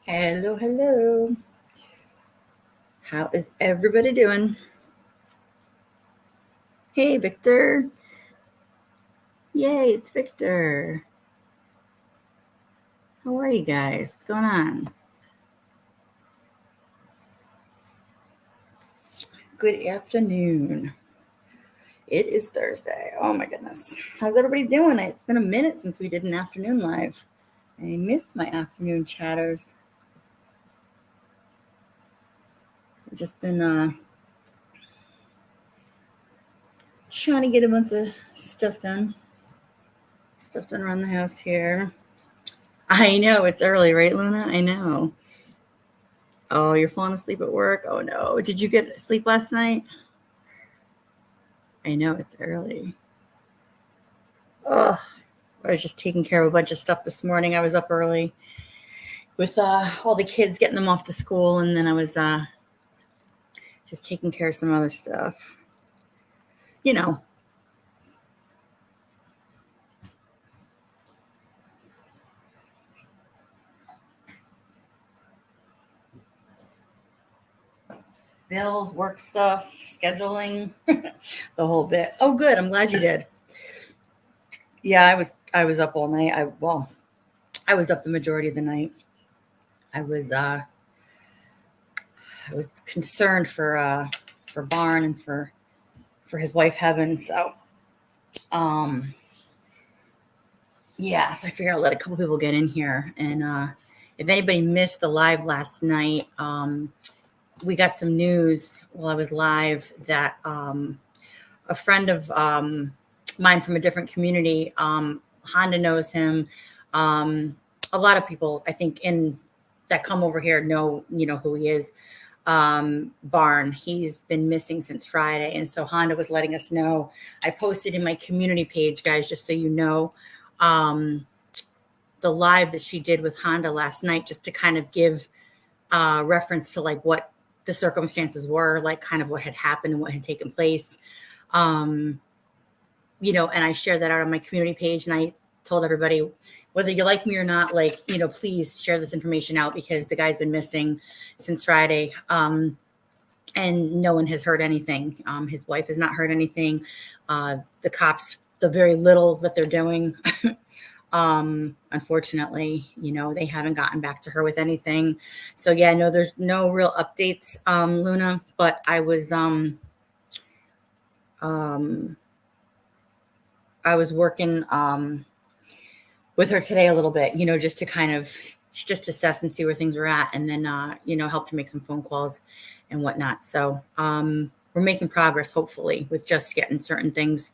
Hello, hello. How is everybody doing? Hey, Victor. Yay, it's Victor. How are you guys? What's going on? Good afternoon. It is Thursday. Oh my goodness. How's everybody doing? It's been a minute since we did an afternoon live. I miss my afternoon chatters. I've just been trying to get a bunch of stuff done. Stuff done around the house here. I know it's early, right, Luna? I know. Oh, you're falling asleep at work? Oh no. Did you get sleep last night? I know it's early. Ugh. I was just taking care of a bunch of stuff this morning. I was up early with all the kids, getting them off to school, and then I was just taking care of some other stuff. You know, bills, work stuff, scheduling, the whole bit. Oh, good. I'm glad you did. Yeah, I was up all night. I was up the majority of the night. I was uh I was concerned for Barn and for his wife Heaven. So um yeah, so I figured I'll let a couple people get in here. And if anybody missed the live last night, we got some news while I was live that a friend of mine from a different community, Honda knows him. A lot of people, I think, in that come over here know who he is. Barn, he's been missing since Friday, and so Honda was letting us know. I posted in my community page, guys, just so you know, um, the live that she did with Honda last night, just to kind of give reference to like what the circumstances were, like kind of what had happened and what had taken place. Um, and I shared that out on my community page, and I told everybody, whether you like me or not, like, please share this information out because the guy's been missing since Friday. And no one has heard anything. His wife has not heard anything. The cops, the very little that they're doing, unfortunately, they haven't gotten back to her with anything. So yeah, no, there's no real updates, Luna, but um, I was working, with her today a little bit, just to kind of just assess and see where things were at, and then help to make some phone calls and whatnot. So we're making progress, hopefully, with just getting certain things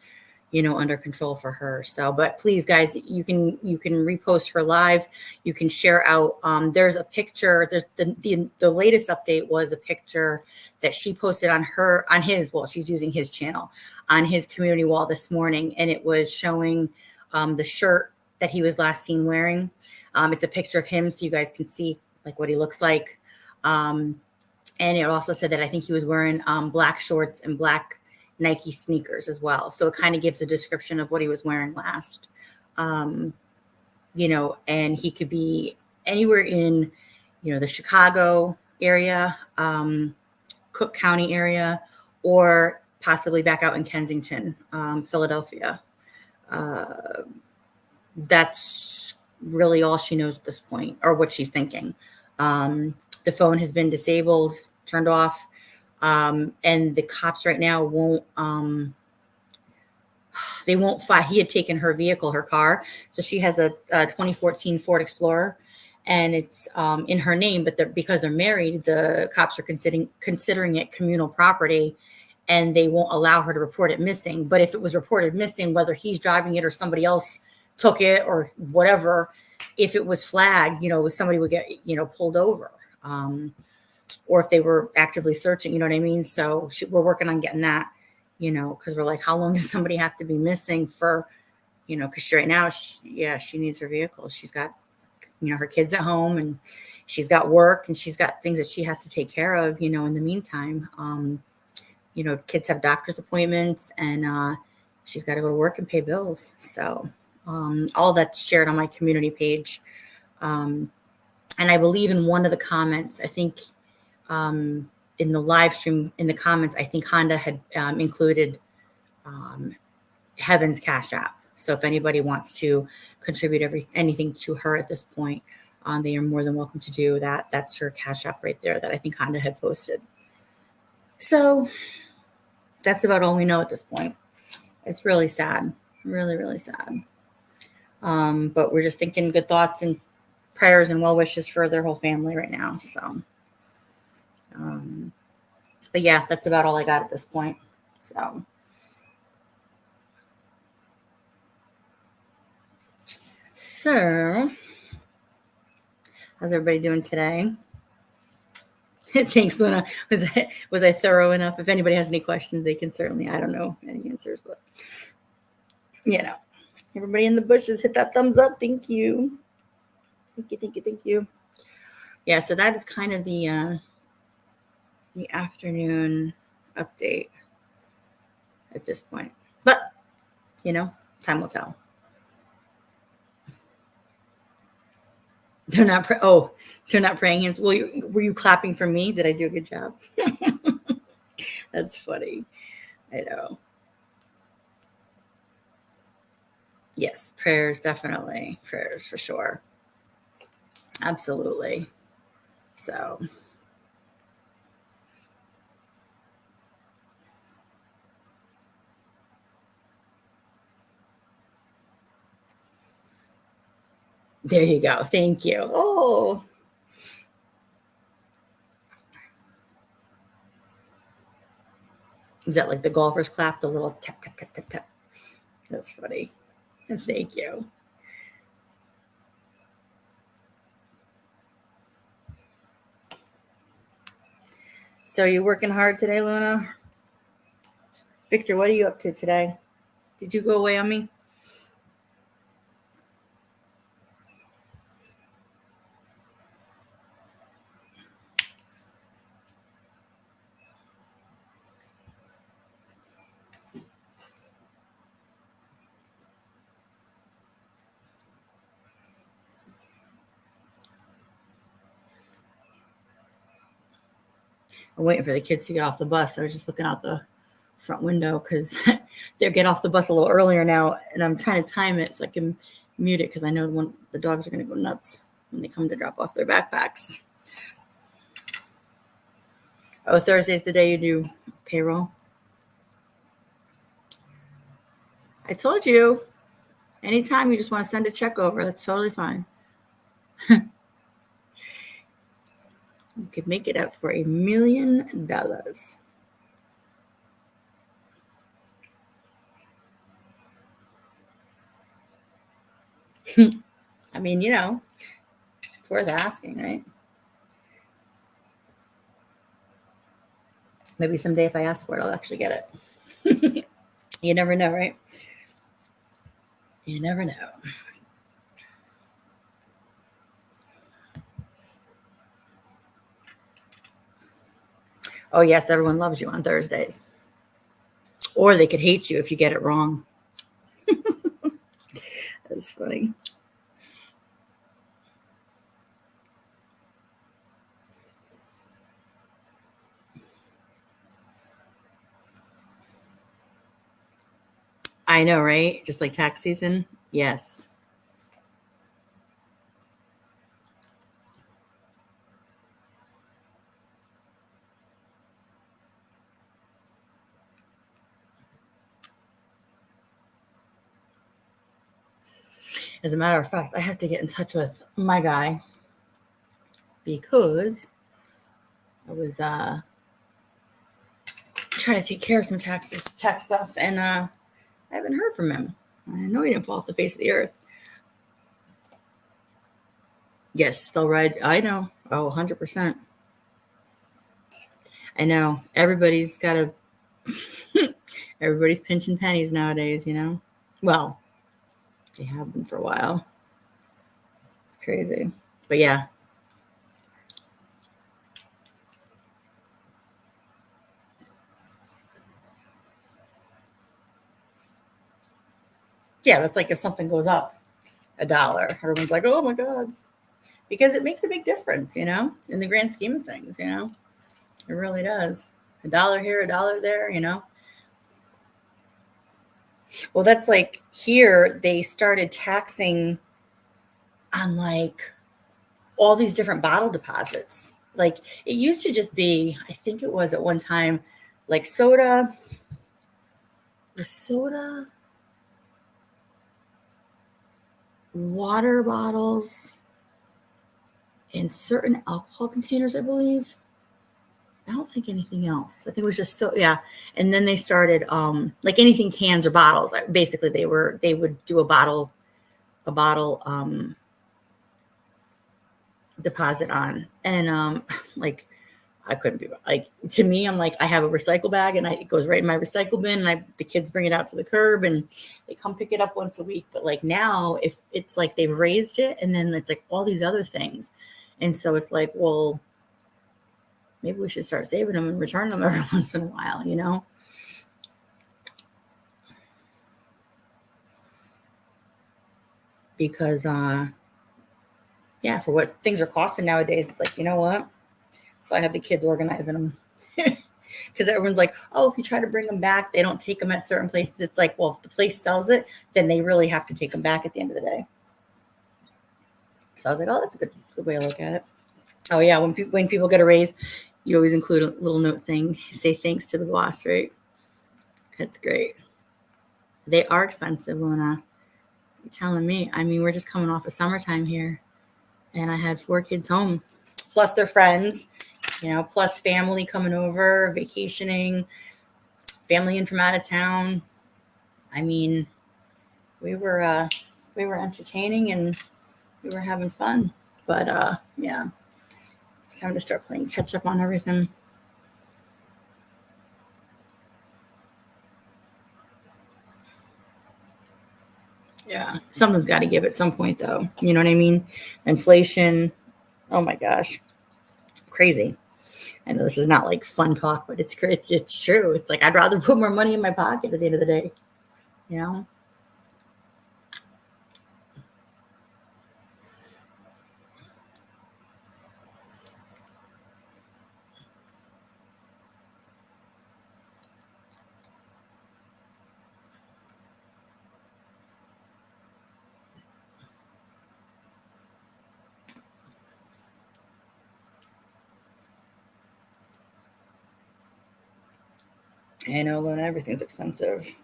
under control for her. So, but please, guys, you can repost her live. You can share out. There's a picture. There's the latest update was a picture that she posted on his. Well, she's using his channel on his community wall this morning, and it was showing the shirt that he was last seen wearing. It's a picture of him, so you guys can see like what he looks like. And it also said that I think he was wearing black shorts and black Nike sneakers as well. So it kind of gives a description of what he was wearing last. And he could be anywhere in, the Chicago area, Cook County area, or possibly back out in Kensington, Philadelphia. That's really all she knows at this point, or what she's thinking. The phone has been disabled, turned off. And the cops right now won't fight. He had taken her vehicle, her car. So she has a 2014 Ford Explorer, and it's in her name, but because they're married, the cops are considering it communal property, and they won't allow her to report it missing. But if it was reported missing, whether he's driving it or somebody else took it or whatever, if it was flagged, somebody would get, pulled over. Or if they were actively searching, you know what I mean? So we're working on getting that, because we're like, how long does somebody have to be missing for, because right now, she needs her vehicle. She's got, her kids at home, and she's got work, and she's got things that she has to take care of, in the meantime. Kids have doctor's appointments, and she's got to go to work and pay bills. So all that's shared on my community page. And I believe in one of the comments, I think in the live stream, in the comments, I think Honda had included Heaven's Cash App. So if anybody wants to contribute anything to her at this point, they are more than welcome to do that. That's her Cash App right there that I think Honda had posted. So that's about all we know at this point. It's really sad, really, really sad. But we're just thinking good thoughts and prayers and well wishes for their whole family right now. So, but yeah, that's about all I got at this point. So, how's everybody doing today? Thanks, Luna. Was I thorough enough? If anybody has any questions, they can certainly, I don't know any answers, but everybody in the bushes, hit that thumbs up. Thank you. Thank you. Yeah, so that is kind of the afternoon update at this point. But, time will tell. They're not praying hands. Well, were you clapping for me? Did I do a good job? That's funny. I know. Yes, prayers, definitely. Prayers for sure. Absolutely. So. There you go. Thank you. Oh. Is that like the golfers clap, the little tap, tap, tap, tap, tap? That's funny. Thank you. So are you working hard today, Luna? Victor, what are you up to today? Did you go away on me? I'm waiting for the kids to get off the bus. I was just looking out the front window because they'll get off the bus a little earlier now, and I'm trying to time it so I can mute it because I know when the dogs are going to go nuts when they come to drop off their backpacks. Oh, Thursday's the day you do payroll. I told you, anytime you just want to send a check over, that's totally fine. You could make it up for $1 million. I mean, it's worth asking, right? Maybe someday if I ask for it, I'll actually get it. You never know, right? You never know. Oh, yes, everyone loves you on Thursdays. Or they could hate you if you get it wrong. That's funny. I know, right? Just like tax season. Yes. As a matter of fact, I have to get in touch with my guy because I was trying to take care of some tax stuff, and I haven't heard from him. I know he didn't fall off the face of the earth. Yes, they'll ride. I know. Oh, 100%. I know. Everybody's pinching pennies nowadays, Well, they have been for a while. It's crazy. But yeah. Yeah, that's like if something goes up $1, everyone's like, oh my God. because it makes a big difference, in the grand scheme of things, it really does. $1 here, $1 there, Well, that's like here they started taxing on like all these different bottle deposits. Like it used to just be, I think it was at one time, like soda, water bottles, and certain alcohol containers, I believe. I don't think anything else. I think it was just yeah. And then they started like anything cans or bottles. Basically they would do a bottle deposit on. And like I couldn't be like, to me, I'm like, I have a recycle bag and it goes right in my recycle bin, and the kids bring it out to the curb and they come pick it up once a week. But like now, if it's like they've raised it and then it's like all these other things. And so it's like, well, maybe we should start saving them and return them every once in a while, because, yeah, for what things are costing nowadays, it's like, you know what? So I have the kids organizing them because everyone's like, oh, if you try to bring them back, they don't take them at certain places. It's like, well, if the place sells it, then they really have to take them back at the end of the day. So I was like, oh, that's a good way to look at it. Oh yeah, when people get a raise, you always include a little note thing, say thanks to the boss, right? That's great. They are expensive, Luna. You're telling me. I mean, we're just coming off of summertime here, and I had 4 kids home, plus their friends, plus family coming over, vacationing, family in from out of town. I mean, we were entertaining and we were having fun. But yeah, it's time to start playing catch up on everything. Yeah, something's got to give at some point, though. You know what I mean? Inflation. Oh my gosh, crazy. I know this is not like fun talk, but it's true. It's like I'd rather put more money in my pocket at the end of the day. I know, Luna, everything's expensive.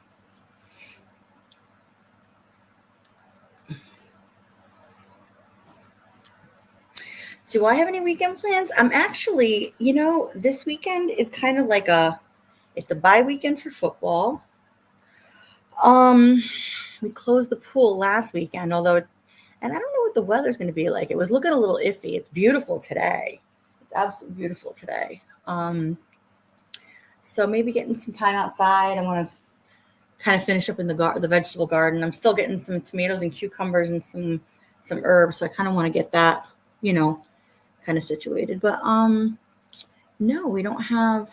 Do I have any weekend plans? I'm actually, this weekend is kind of like it's a bye weekend for football. We closed the pool last weekend, and I don't know what the weather's going to be like. It was looking a little iffy. It's beautiful today. It's absolutely beautiful today. So maybe getting some time outside. I want to kind of finish up in the vegetable garden. I'm still getting some tomatoes and cucumbers and some herbs, so I kind of want to get that, kind of situated. But no, we don't have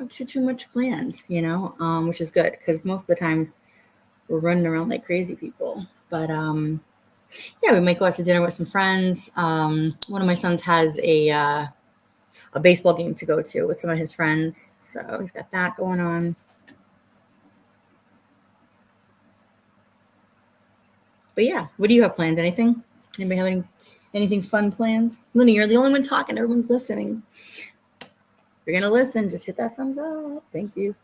too much plans, which is good because most of the times we're running around like crazy people. But yeah, we might go out to dinner with some friends. One of my sons has a baseball game to go to with some of his friends, so he's got that going on. But yeah, what do you have planned? Anything? Anybody have anything fun plans? Luna, you're the only one talking. Everyone's listening. If you're gonna listen, just hit that thumbs up. Thank you.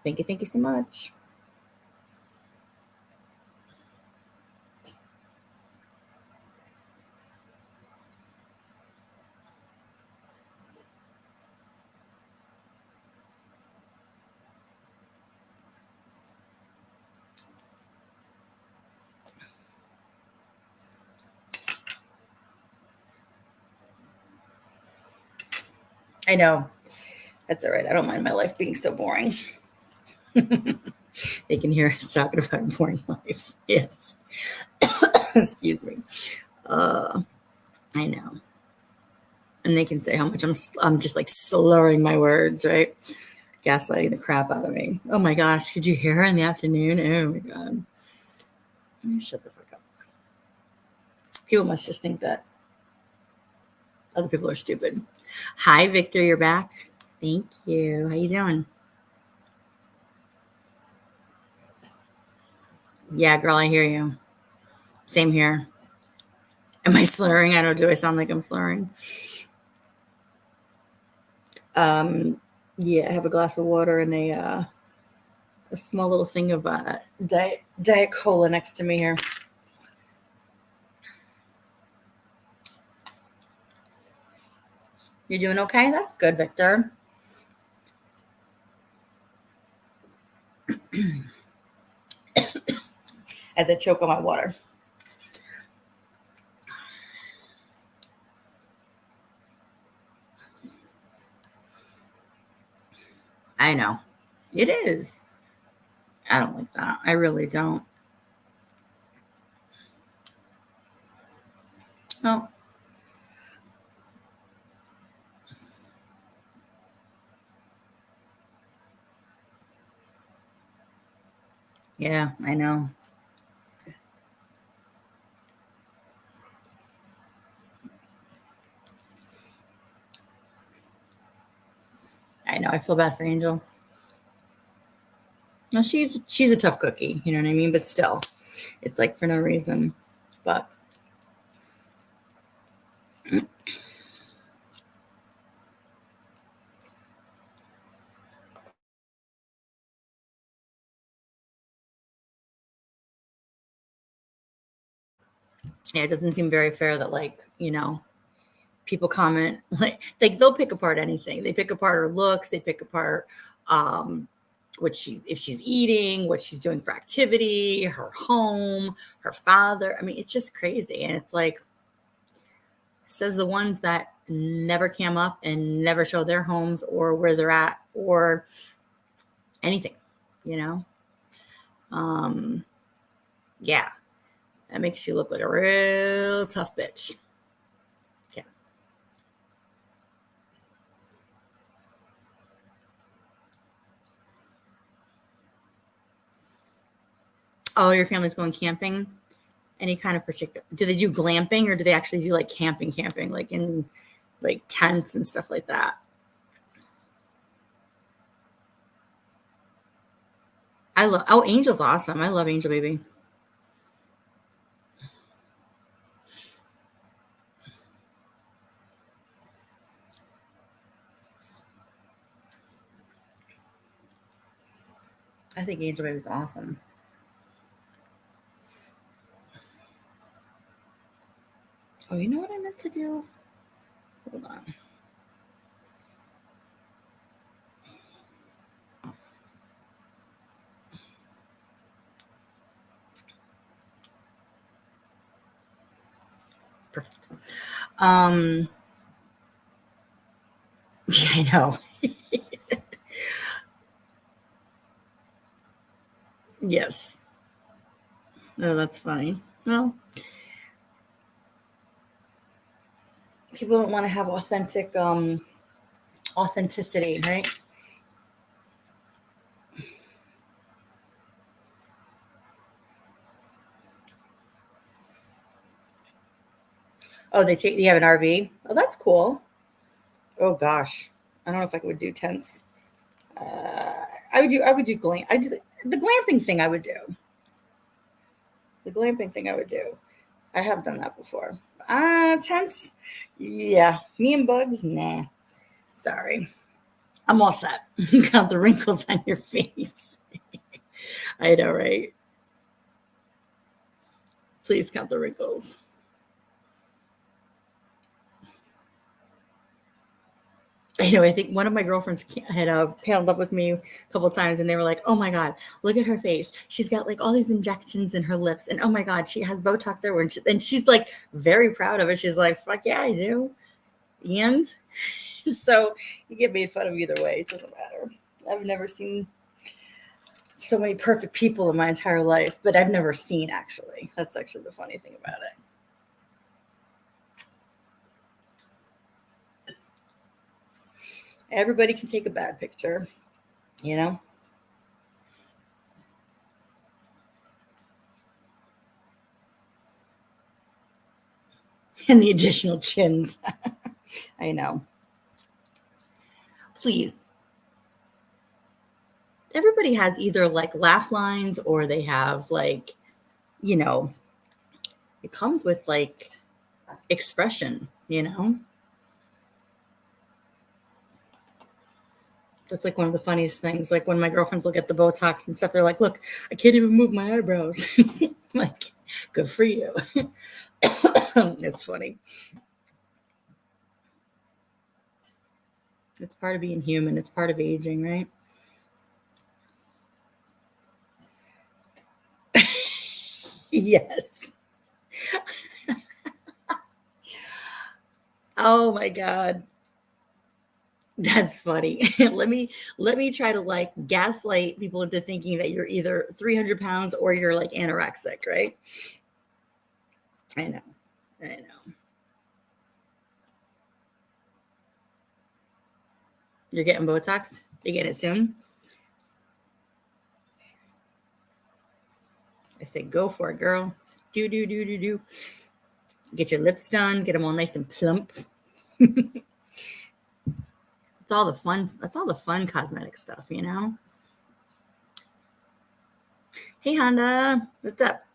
Thank you so much. I know. That's all right. I don't mind my life being so boring. They can hear us talking about boring lives. Yes. Excuse me. I know. And they can say how much I'm just like slurring my words, right? Gaslighting the crap out of me. Oh my gosh, could you hear her in the afternoon? Oh my God. Shut the fuck up. People must just think that Other people are stupid. Hi, Victor. You're back. Thank you. How you doing? Yeah, girl, I hear you. Same here. Am I slurring? I don't. Do I sound like I'm slurring? Um, yeah, I have a glass of water and a small little thing of diet cola next to me here. You doing okay? That's good, Victor. As I choke on my water. I know. It is. I don't like that. I really don't. Oh, yeah, I know. I know. I feel bad for Angel. No, she's a tough cookie, you know what I mean? But still, it's like for no reason. But yeah, it doesn't seem very fair that people comment like they'll pick apart anything. They pick apart her looks, they pick apart um what she's if she's eating, what she's doing for activity, her home, her father. I mean, it's just crazy. And it's like says the ones that never came up and never show their homes or where they're at or anything, you know? Um, yeah, that makes you look like a real tough bitch. Okay. Oh, your family's going camping? Any kind of particular, do they do glamping or do they actually do like camping, like in like tents and stuff like that? I love, oh, Angel's awesome. I love Angel Baby. I think Angel Baby's awesome. Oh, you know what I meant to do? Hold on. Perfect. Um, yeah, I know. Yes. Oh, that's funny. Well, people don't want to have authenticity, right? Oh, they have an RV. Oh, that's cool. Oh gosh, I don't know if I would do tents. I would do glam. I do the glamping thing. I would do the glamping thing. I would do. I have done that before. Tents. Yeah, me and Bugs. Nah, sorry. I'm all set. Got the wrinkles on your face. I know, right? Please count the wrinkles. I know. I think one of my girlfriends had paneled up with me a couple of times, and they were like, "Oh my god, look at her face. She's got like all these injections in her lips, and oh my god, she has Botox everywhere." And she's like very proud of it. She's like, "Fuck yeah, I do." And so you get made fun of either way. It doesn't matter. I've never seen so many perfect people in my entire life, but I've never seen actually. That's actually the funny thing about it. Everybody can take a bad picture, you know? And the additional chins. I know. Please. Everybody has either like laugh lines or they have like, you know, it comes with like expression, you know? That's like one of the funniest things. Like when my girlfriends will get the Botox and stuff, they're like, look, I can't even move my eyebrows. Like, good for you. It's funny. It's part of being human. It's part of aging, right? Yes. Oh my God. That's funny. Let me try to like gaslight people into thinking that you're either 300 pounds or you're like anorexic, right? I know. I know. You're getting Botox? You get it soon? I say go for it, girl. Do do do do do. Get your lips done, get them all nice and plump. It's all the fun. That's all the fun cosmetic stuff, you know? Hey Honda, what's up?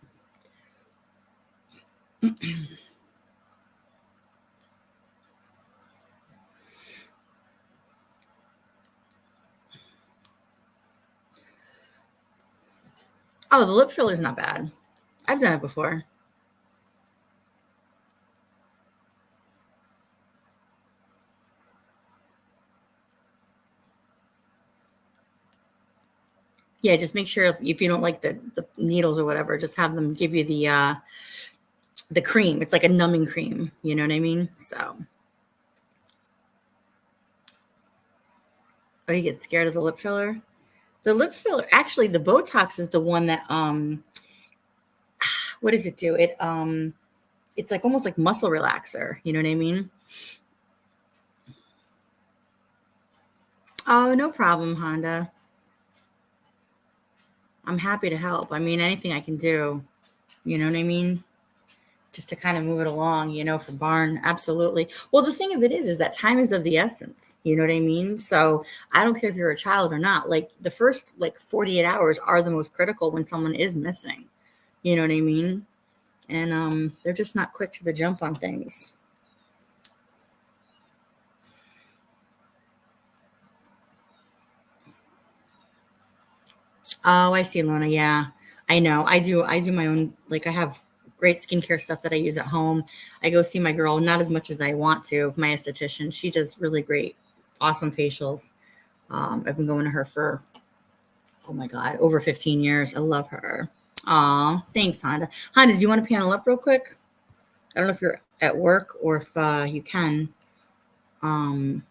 Oh, the lip filler's not bad. I've done it before. Yeah, just make sure if you don't like the needles or whatever, just have them give you the cream. It's like a numbing cream. You know what I mean? So, oh, you get scared of the lip filler? The lip filler, actually, the Botox is the one that what does it do? It's like almost like muscle relaxer. You know what I mean? Oh, no problem, Honda. I'm happy to help. I mean, anything I can do. You know what I mean? Just to kind of move it along, you know, for barn. Absolutely. Well, the thing of it is that time is of the essence. You know what I mean? So I don't care if you're a child or not. Like the first like 48 hours are the most critical when someone is missing. You know what I mean? And they're just not quick to the jump on things. Oh, I see, Lona. Yeah, I know. I do my own. Like, I have great skincare stuff that I use at home. I go see my girl, not as much as I want to. My esthetician, she does really great, awesome facials. I've been going to her for, oh my God, over 15 years. I love her. Aw, thanks, Honda. Honda, do you want to panel up real quick? I don't know if you're at work or if you can. Um,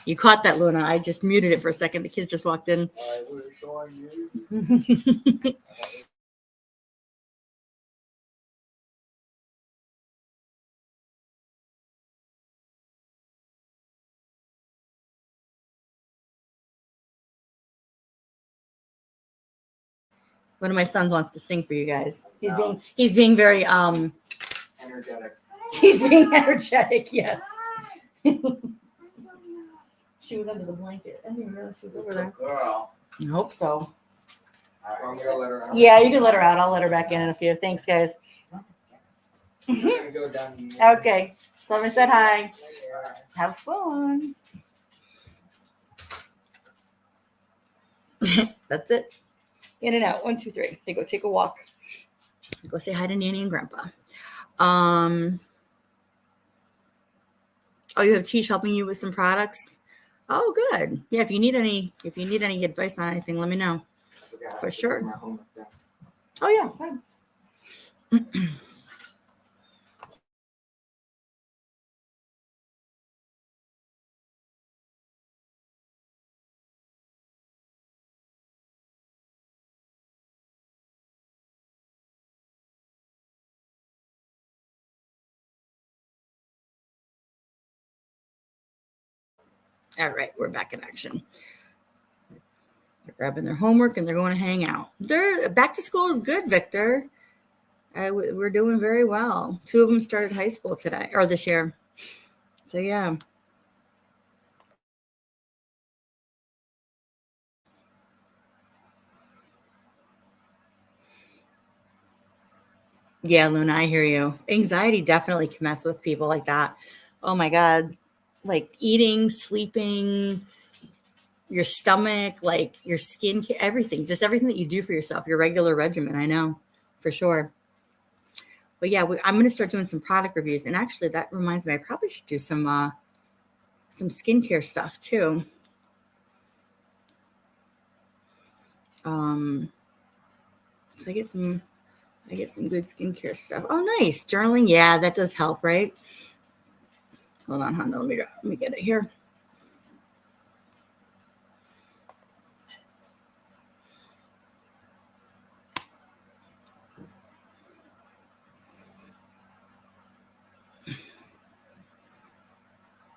You caught that, Luna. I just muted it for a second. The kids just walked in. I wish I knew. One of my sons wants to sing for you guys. He's being very energetic. He's being energetic, yes. She was under the blanket. I didn't realize she was over there. Girl. I hope so. I'm gonna let her out. Yeah, you can let her out. I'll let her back in a few. Thanks, guys. Go down okay. Tell me said hi. Have fun. That's it. In and out. 1, 2, 3. They go take a walk. Go say hi to Nanny and Grandpa. Oh, you have Tish helping you with some products. Oh, good. Yeah, if you need any advice on anything, let me know. For sure. Oh yeah, fine. All right, we're back in action. They're grabbing their homework and they're going to hang out. They're back to school is good, Victor. We're doing very well. 2 of them started high school today or this year. So yeah. Yeah, Luna, I hear you. Anxiety definitely can mess with people like that. Oh my God. Like eating, sleeping, your stomach, like your skin, everything, just everything that you do for yourself, your regular regimen. I know for sure. But yeah, I'm going to start doing some product reviews. And actually, that reminds me, I probably should do some skincare stuff too. So I get some good skincare stuff. Oh, nice. Journaling. Yeah, that does help, right? Hold on, Honda. Let me get it here.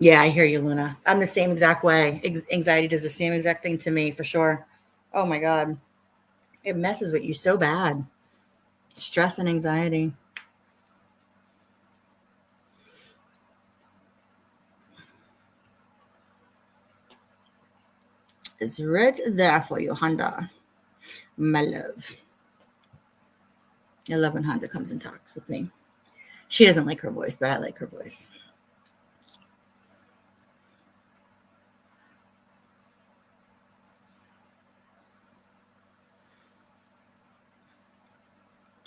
Yeah, I hear you, Luna. I'm the same exact way. Anxiety does the same exact thing to me for sure. Oh my God. It messes with you so bad. Stress and anxiety. It's right there for you, Honda. My love. I love when Honda comes and talks with me. She doesn't like her voice, but I like her voice.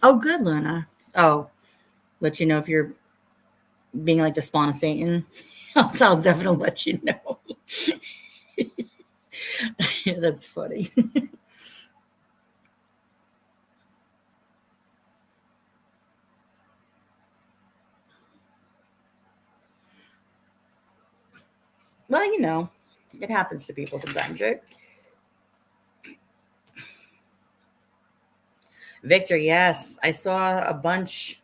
Oh, good, Luna. Oh, let you know if you're being like the spawn of Satan. I'll definitely let you know. Yeah, that's funny. Well, it happens to people sometimes, right? Victor, yes. I saw a bunch.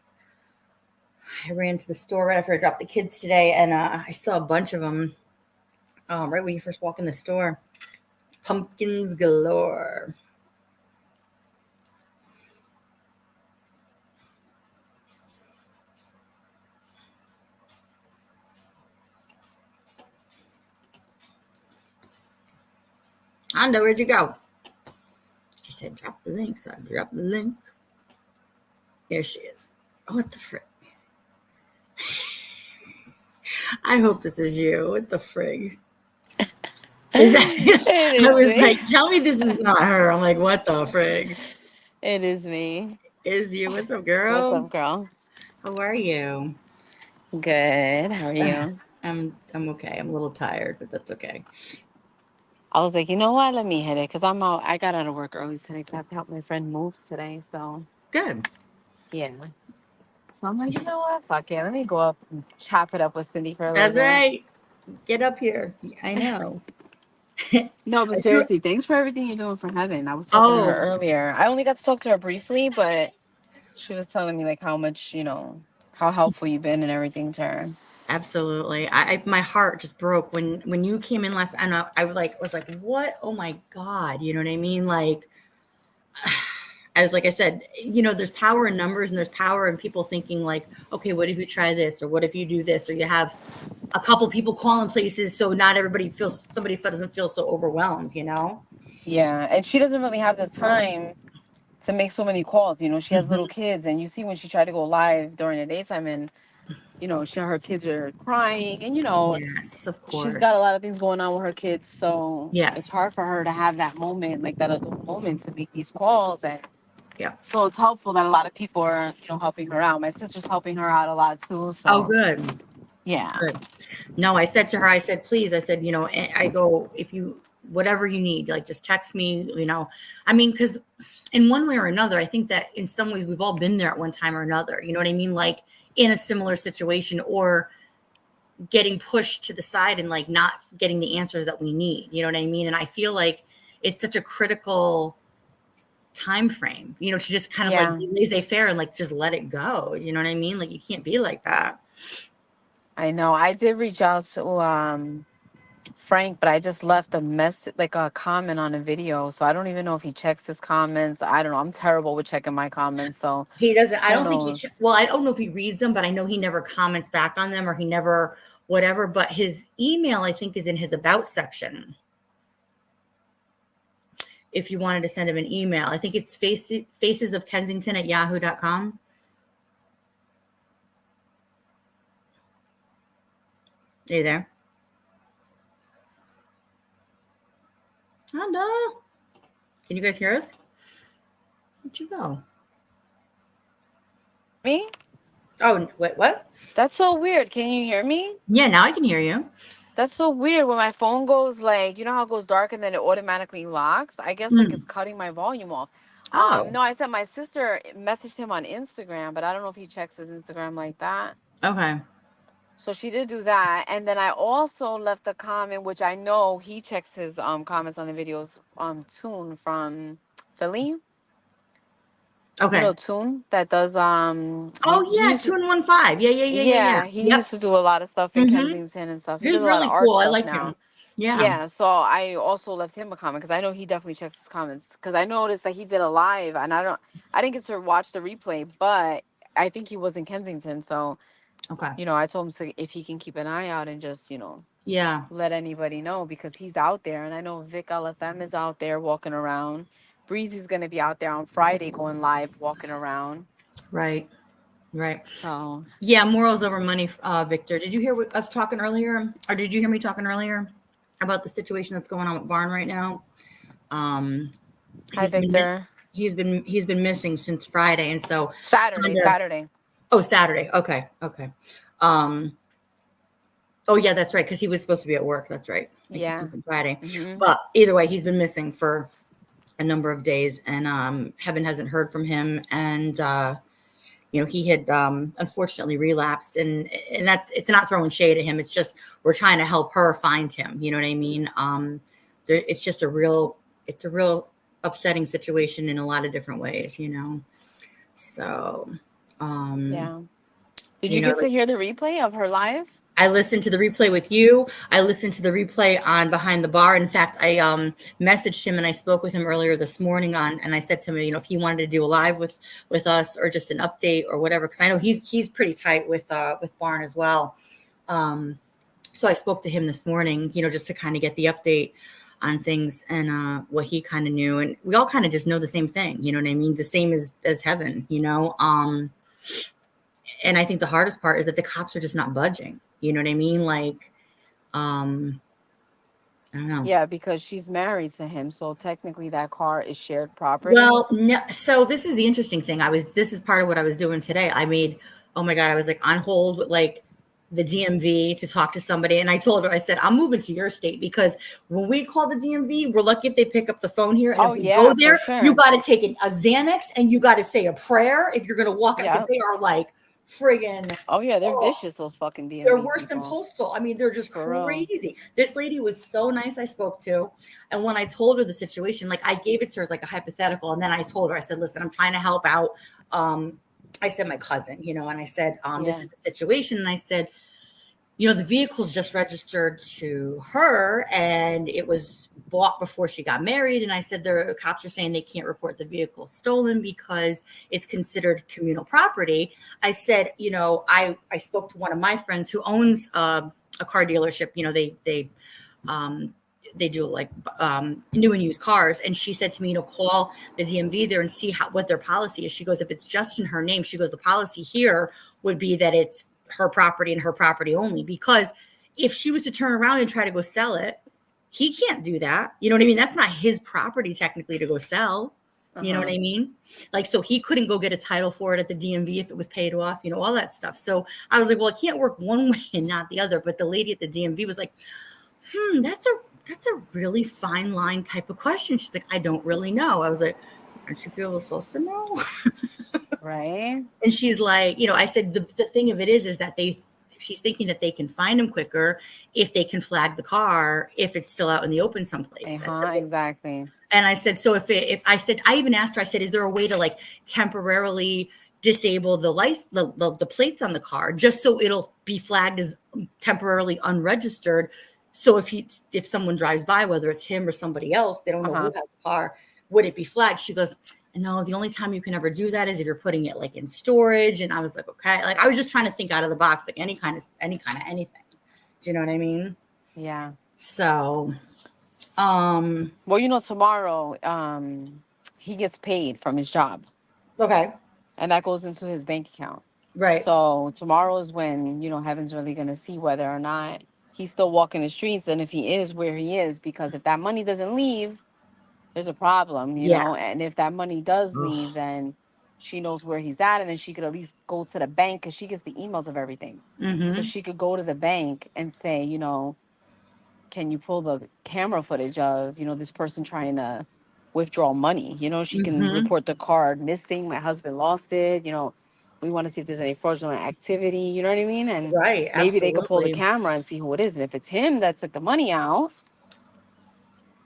I ran to the store right after I dropped the kids today, and I saw a bunch of them right when you first walk in the store. Pumpkins galore. Anda, where'd you go? She said, drop the link. So I dropped the link. There she is. Oh, what the frick? I hope this is you. What the frig? Is that, I was me. like, tell me this is not her. I'm like, what the frig? It is me. Is you? What's up, What's girl? up, girl? How are you? Good. How are you? I'm okay. I'm a little tired, but that's okay. I was like, you know what? Let me hit it because I'm out. I got out of work early today because I have to help my friend move today. So Good. yeah. So I'm like, you know what? Fuck it. Let me go up and chop it up with Cindy for a little That's bit. right. Get up here. I know. No, but I threw. seriously, thanks for everything you're doing for Heaven. I was talking to her Oh, earlier. I only got to talk to her briefly, but she was telling me like how much, how helpful you've been and everything to her. absolutely. My heart just broke when you came in last, and I was like, what? Oh my God. You know what I mean? Like, as like I said, there's power in numbers and there's power in people thinking like, okay, what if you try this or what if you do this or you have a couple people calling places so not somebody doesn't feel so overwhelmed, Yeah, and she doesn't really have the time to make so many calls. She has little Mhm. kids, and you see when she tried to go live during the daytime, and her kids are crying, and Yes, of she's got a course. lot of things going on with her kids, so it's Yes. hard for her to have that moment, like that adult moment, to make these calls, and Yeah. so it's helpful that a lot of people are helping her out. My sister's helping her out a lot too, Oh, so good. Yeah. Good. No, I said to her, I said, please, I said, you know, I go, if you, whatever you need, like just text me, you know, I mean, because in one way or another, I think that in some ways we've all been there at one time or another, you know what I mean? Like in a similar situation or getting pushed to the side and like not getting the answers that we need, you know what I mean? And I feel like it's such a critical time frame, you know, to just kind of like Yeah. be laissez-faire and like just let it go. You know what I mean? Like you can't be like that. I know. I did reach out to Frank, but I just left a message, like a comment on a video. So I don't even know if he checks his comments. I don't know. I'm terrible with checking my comments. So He doesn't, I who don't think knows? well, I don't know if he reads them, but I know he never comments back on them or he never whatever, but his email, I think, is in his about section. If you wanted to send him an email, I think it's faces of Kensington at yahoo.com. Are you there? Hello. Can you guys hear us? Where'd you go? Me? Oh, wait, what? That's so weird. Can you hear me? Yeah, now I can hear you. That's so weird. When my phone goes like, you know how it goes dark and then it automatically locks? I guess like it's Mm. cutting my volume off. Oh, No, I said my sister messaged him on Instagram, but I don't know if he checks his Instagram like that. okay. So she did do that. And then I also left a comment, which I know he checks his comments on the videos, Tune from Philly. You Okay. know Tune that does Oh he yeah, used to 215. Yeah. yeah, he Yep. used to do a lot of stuff in Mm-hmm. Kensington and stuff. He does He's a lot of really art cool. I stuff liked now. him. Yeah. Yeah, so I also left him a comment because I know he definitely checks his comments because I noticed that he did a live and I didn't get to watch the replay, but I think he was in Kensington, so Okay. I told him if he can keep an eye out and just Yeah. let anybody know because he's out there, and I know Vic LFM is out there walking around. Breezy's gonna be out there on Friday going live, walking around. Right. Right. So Yeah. Morals over money. Victor, did you hear us talking earlier, or did you hear me talking earlier about the situation that's going on with Barn right now? Um, hi he's been Victor. he's been missing since Friday, and so Saturday, under Saturday. Saturday. Okay. Okay. Um, Oh yeah, that's right. Because he was supposed to be at work. That's right. I keep Yeah. thinking Friday, Hmm. but either way, he's been missing for a number of days, and Heaven hasn't heard from him. And he had unfortunately relapsed, and it's not throwing shade at him. It's just we're trying to help her find him. You know what I mean? It's just it's a real upsetting situation in a lot of different ways. So um, Yeah. Did you get to like hear the replay of her live? I listened to the replay with you. I listened to the replay on Behind the Bar. In fact, I messaged him and I spoke with him earlier this morning and I said to him, if he wanted to do a live with us or just an update or whatever, because I know he's pretty tight with Barn as well. So I spoke to him this morning, just to kind of get the update on things and what he kind of knew, and we all kind of just know the same thing. You know what I mean? The same as Heaven. And I think the hardest part is that the cops are just not budging. You know what I mean? Like, I don't know. Yeah, because she's married to him, so technically that car is shared property. Well, no, so this is the interesting thing. This is part of what I was doing today. Oh my God, I was like on hold with like the DMV to talk to somebody. And I told her, I said, I'm moving to your state because when we call the DMV, we're lucky if they pick up the phone here. And Oh if we go yeah, for there, you sure. got to take a Xanax and you got to say a prayer if you're going to walk out because Yeah. they are like friggin'. Oh yeah, they're Oh, vicious, those fucking they're DMV worse than people. postal. I mean, they're just For real. crazy. This lady was so nice I spoke to. And when I told her the situation, like I gave it to her as like a hypothetical. And then I told her, I said, listen, I'm trying to help out. I said, my cousin, and I said, this Yeah. is the situation. And I said, the vehicle's just registered to her and it was bought before she got married. And I said, the cops are saying they can't report the vehicle stolen because it's considered communal property. I said, I spoke to one of my friends who owns a car dealership. They do like new and used cars. And she said to me, call the DMV there and see what their policy is. She goes, if it's just in her name, she goes, the policy here would be that it's her property and her property only, because if she was to turn around and try to go sell it, he can't do that. You know what I mean? That's not his property technically to go sell. You know what Uh-huh. I mean? Like, so he couldn't go get a title for it at the DMV if it was paid off, all that stuff. So I was like, well, it can't work one way and not the other. But the lady at the DMV was like, that's a really fine line type of question. She's like, I don't really know. I was like, aren't you people supposed to know? Right. And she's like, I said, the thing of it is that she's thinking that they can find him quicker if they can flag the car, if it's still out in the open someplace. Uh-huh, exactly. And I said, so if I said, I even asked her, I said, is there a way to like temporarily disable the plates on the car just so it'll be flagged as temporarily unregistered? So if someone drives by, whether it's him or somebody else, they don't know who Uh-huh. has the car, would it be flagged? She goes, no, the only time you can ever do that is if you're putting it like in storage. And I was like, okay, like I was just trying to think out of the box, like any kind of anything. Do you know what I mean? Yeah. So, Well, tomorrow, he gets paid from his job, okay, and that goes into his bank account. right. So tomorrow is when, Heaven's really gonna see whether or not he's still walking the streets, and if he is, where he is, because if that money doesn't leave, there's a problem, Yeah. and if that money does leave, Ugh. then she knows where he's at, and then she could at least go to the bank because she gets the emails of everything. So Mm-hmm. she could go to the bank and say, can you pull the camera footage of, this person trying to withdraw money? She can Mm-hmm. report the card missing. My husband lost it. We want to see if there's any fraudulent activity. You know what I mean? And Right. maybe they could pull the Absolutely. camera and see who it is. And if it's him that took the money out,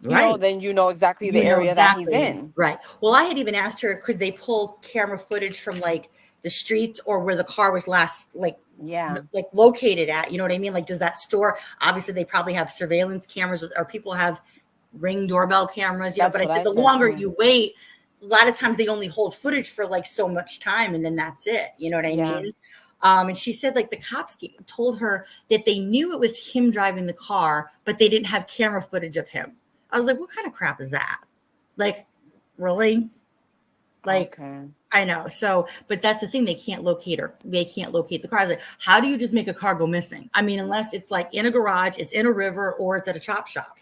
Right. then you know exactly the area that he's Exactly. in. Right. Well, I had even asked her, could they pull camera footage from like the streets or where the car was last Yeah. like located at? You know what I mean? Like, does that store, obviously they probably have surveillance cameras or people have Ring doorbell cameras, That's but I what said I the said longer too. you wait, a lot of times they only hold footage for like so much time and then that's it. You know what I Yeah. mean? And she said like the cops told her that they knew it was him driving the car, but they didn't have camera footage of him. I was like, what kind of crap is that? Like, really? Like, Okay. I know. So, but that's the thing. They can't locate her. They can't locate the car. I was like, how do you just make a car go missing? I mean, unless it's like in a garage, it's in a river, or it's at a chop shop.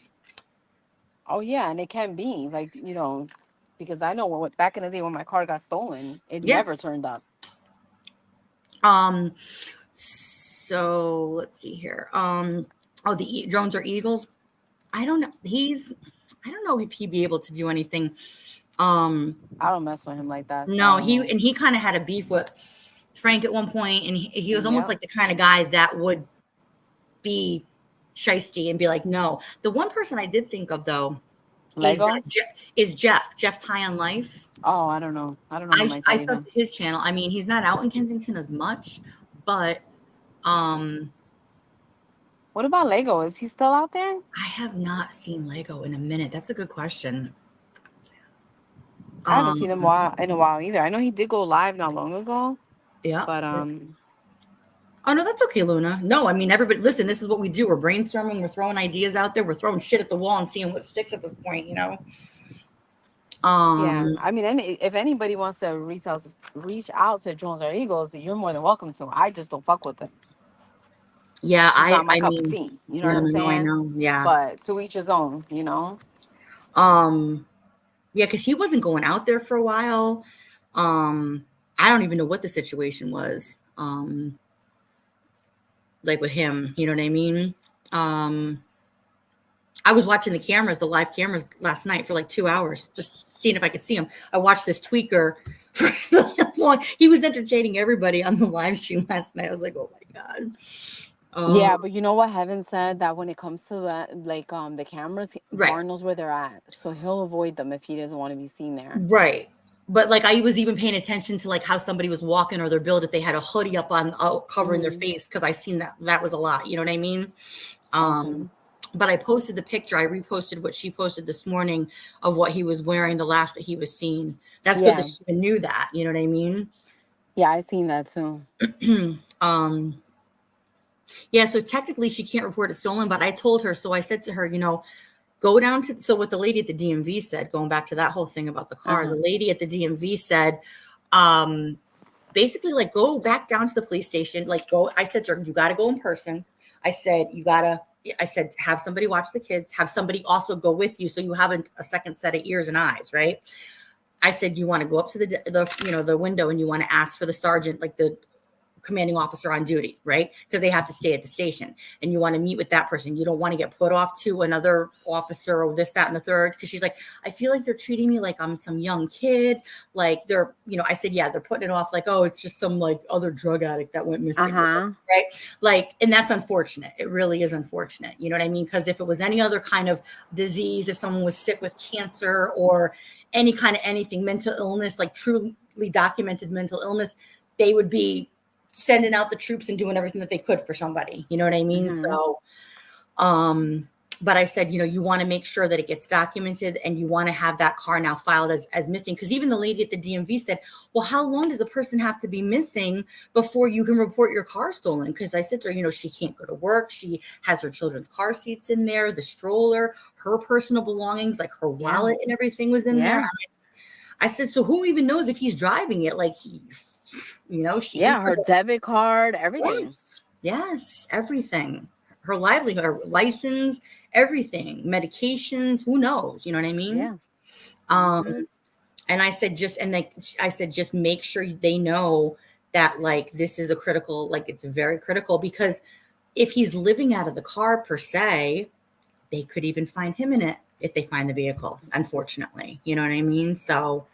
Oh yeah, and it can be like, because I know back in the day when my car got stolen, it Yeah. never turned up. So let's see here. Oh, the drones are eagles. I don't know. I don't know if he'd be able to do anything. I don't mess with him like that. So No, I don't know. he kind of had a beef with Frank at one point, and he was almost Yep. like the kind of guy that would be shisty and be like, no. The one person I did think of though Lego? is Jeff. Jeff's High on Life. Oh, I don't know. I don't know him like I that either. subbed to his channel. I mean, he's not out in Kensington as much, but What about Lego? Is he still out there? I have not seen Lego in a minute. That's a good question. I haven't seen him in a while either. I know he did go live not long ago, Yeah. but Oh no, that's okay, Luna. No, I mean everybody. Listen, this is what we do. We're brainstorming. We're throwing ideas out there. We're throwing shit at the wall and seeing what sticks at this point. yeah. I mean, if anybody wants to reach out to Drones or Eagles, you're more than welcome to. I just don't fuck with it. Yeah, She's not my I cup mean, of tea. You know what I'm saying? I know. Yeah. But to each his own. Yeah, because he wasn't going out there for a while. I don't even know what the situation was. Like with him, you know what I mean? I was watching the live cameras last night for like 2 hours, just seeing if I could see him. I watched this tweaker for long. He was entertaining everybody on the live stream last night. I was like, oh my God. Yeah, but you know what Heaven said, that when it comes to that, like the cameras, Right. Barn knows where they're at, so he'll avoid them if he doesn't want to be seen there. Right. But like I was even paying attention to like how somebody was walking or their build if they had a hoodie up on covering their face, because I seen that was a lot. You know what I mean? But I posted the picture. I reposted what she posted this morning of what he was wearing the last that he was seen. That's good that she even knew that. You know what I mean? Yeah, I seen that too. Yeah, so technically she can't report it stolen, but I told her, so I said to her, go down to, so what the lady at the DMV said, going back to that whole thing about the car, the lady at the DMV said, basically like go back down to the police station, I said to her, you got to go in person. I said, have somebody watch the kids, have somebody also go with you so you have a second set of ears and eyes, right? I said, you want to go up to the window and you want to ask for the sergeant, like the commanding officer on duty, right? Because they have to stay at the station, and you want to meet with that person. You don't want to get put off to another officer or this, that, and the third. Because she's like, I feel like they're treating me like I'm some young kid. Like they're, I said, yeah, they're putting it off like, oh, it's just some like other drug addict that went missing, right? Like, and that's unfortunate. It really is unfortunate. You know what I mean? Because if it was any other kind of disease, if someone was sick with cancer or any kind of anything, mental illness, like truly documented mental illness, they would be sending out the troops and doing everything that they could for somebody. You know what I mean? So, but I said, you want to make sure that it gets documented, and you want to have that car now filed as missing. Because even the lady at the DMV said, well, how long does a person have to be missing before you can report your car stolen? Because I said to her, she can't go to work. She has her children's car seats in there, the stroller, her personal belongings, like her wallet and everything was in there. I said, so who even knows if he's driving it? Like her debit card, everything. Yes, everything. Her livelihood, her license, everything, medications, who knows? You know what I mean? Yeah. And I said, just make sure they know that like this is a critical, like it's very critical, because if he's living out of the car per se, they could even find him in it if they find the vehicle, unfortunately. You know what I mean? So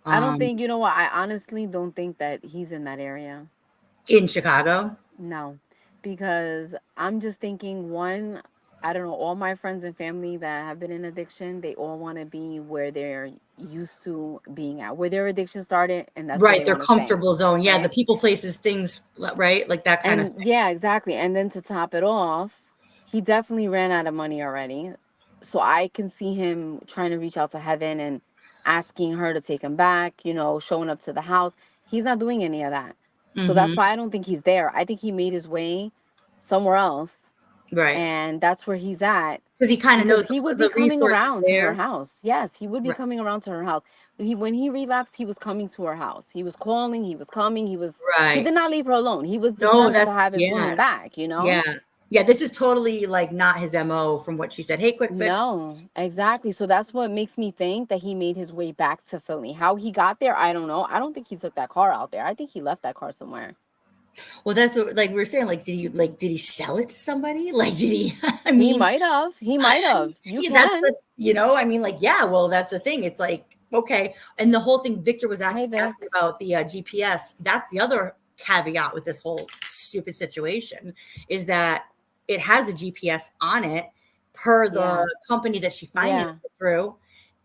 I don't think, I honestly don't think that he's in that area. In Chicago? No, because I'm just thinking, one, I don't know, all my friends and family that have been in addiction, they all want to be where they're used to being at, where their addiction started, and that's right, their comfortable zone. Yeah, right? the people, places, things, right? Like that kind of thing. Yeah, exactly. And then to top it off, he definitely ran out of money already. So I can see him trying to reach out to Heaven and asking her to take him back, showing up to the house. He's not doing any of that. So that's why I don't think he's there. I think he made his way somewhere else. Right. And that's where he's at. Because he kind of knows he would be coming around to her house. Yes, he would be coming around to her house. When he relapsed, he was coming to her house. He was calling, he was coming, he did not leave her alone. He was determined to have his woman back, Yeah. Yeah, this is totally like not his MO from what she said. Hey, quick fix. No, exactly. So that's what makes me think that he made his way back to Philly. How he got there, I don't know. I don't think he took that car out there. I think he left that car somewhere. Well, that's what, like we were saying, like, did he sell it to somebody? Like, did he? I mean, he might have. You can. I mean, like, yeah. Well, that's the thing. It's like, okay, and the whole thing. Victor was asking about the GPS. That's the other caveat with this whole stupid situation, is that it has a GPS on it per the company that she financed it through.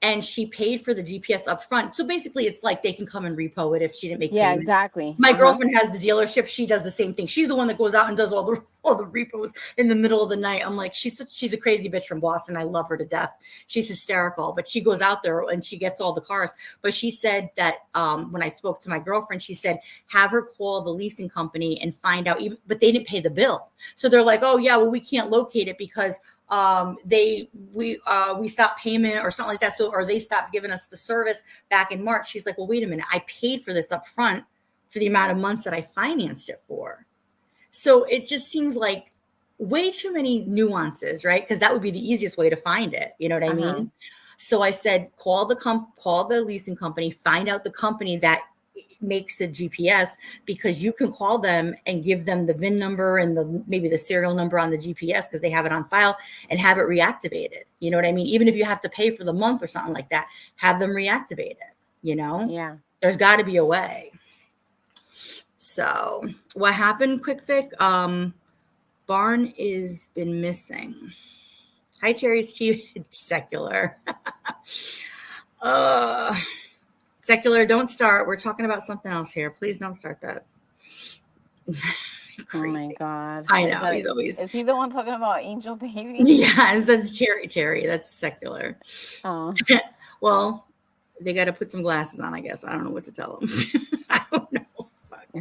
And she paid for the GPS up front. So basically it's like they can come and repo it if she didn't make payment. Exactly. My girlfriend has the dealership. She does the same thing. She's the one that goes out and does all the repos in the middle of the night. I'm like, she's a crazy bitch from Boston. I love her to death. She's hysterical, but she goes out there and she gets all the cars. But she said that when I spoke to my girlfriend, she said, have her call the leasing company and find out, but they didn't pay the bill. So they're like, oh yeah, well, we can't locate it because we stopped payment or something like that. So, or they stopped giving us the service back in March. She's like, well, wait a minute. I paid for this up front for the amount of months that I financed it for. So it just seems like way too many nuances, right? Because that would be the easiest way to find it. You know what I mean? So I said, call the leasing company, find out the company that makes the GPS, because you can call them and give them the VIN number and maybe the serial number on the GPS because they have it on file, and have it reactivated. You know what I mean? Even if you have to pay for the month or something like that, have them reactivate it. Yeah. There's got to be a way. So what happened, Quick Vic? Barn is been missing. Hi, Terry's TV. Secular. Secular, don't start. We're talking about something else here. Please don't start that. Oh my God. I know. He's always. Is he the one talking about Angel Baby? Yes, that's Terry. That's Secular. Oh. Well, they got to put some glasses on, I guess. I don't know what to tell them. I don't know.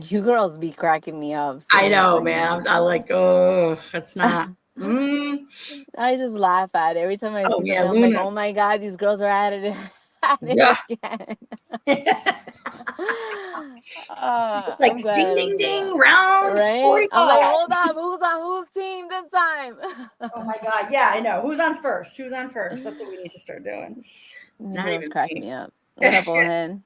You girls be cracking me up. I know, man. I'm like, oh, that's not. I just laugh at it every time I see something. I'm like, oh my God, these girls are at it again. It's like ding, ding, ding, round 45. I'm like, hold on, who's on whose team this time? Oh my God, yeah, I know. Who's on first? That's what we need to start doing. Not even cracking me up. Whatever, head.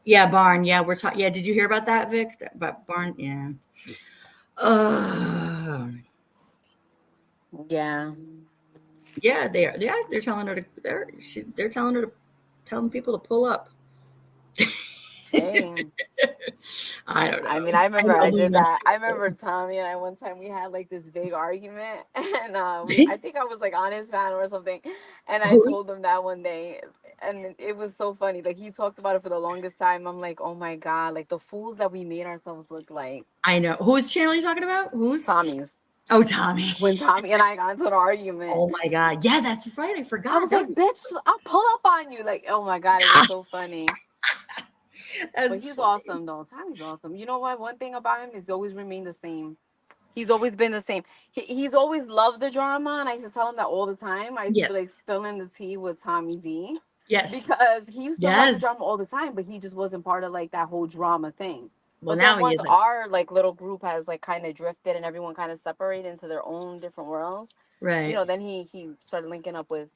Yeah, Barn. Yeah, we're talking. Yeah, did you hear about that, Vic? About Barn? Yeah. Uh, Yeah. yeah, they're telling her to. They're telling people to pull up. Hey. I don't I know. mean, I I remember know I who you did must that. I think remember Tommy and I one time we had like this big argument, and so. I think I was like on his fan or something, and I Who's? told him that one day, and it was so funny. Like he talked about it for the longest time. I'm like, oh my god, like the fools that we made ourselves look like. I know. Whose channel are you talking about? Who's? Tommy's. Oh, Tommy. When Tommy and I got into an argument, Oh my God. Yeah, that's right. I I forgot. was That like, was bitch, I'll pull up on you. Like, oh my god, it was so funny. But that's he's funny. awesome though. Tommy's awesome. You know what? One thing about him is always remained the same. He's always been the same. He's always loved the drama, and I used to tell him that all the time. I used to be like Yes. spilling the tea with Tommy D Yes. because he used to love the Yes. drama all the time, but he just wasn't part of like that whole drama thing. Well, But now then he once is like, our like little group has like kind of drifted and everyone kind of separated into their own different worlds, right. then he started linking up with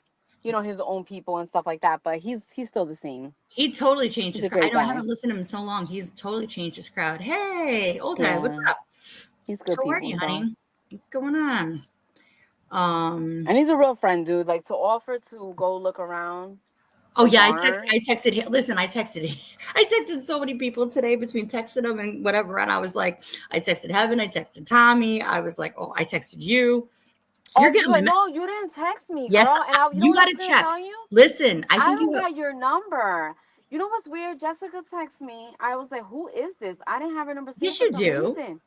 his own people and stuff like that. But he's still the same. He totally changed He's his a crowd. I great know I guy. haven't listened to him in so long. He's totally changed his crowd. Hey, old head, what's Yeah, up? he's good How are people. you, So. honey? What's going on? And he's a real friend, dude. Like to offer to go look around Oh some yeah, bars. I texted him. Listen, I texted so many people today between texting them and whatever. And I was like, I texted Heaven, I texted Tommy. I was like, oh, I texted you. Oh, You're getting my no, you didn't text me, yes, girl. And you know you what I got was to gonna check. tell you? Listen, I I think don't you have, got your number. You know what's weird? Jessica texted me. I was like, who is this? I didn't have her number saved yes, for you some do, reason.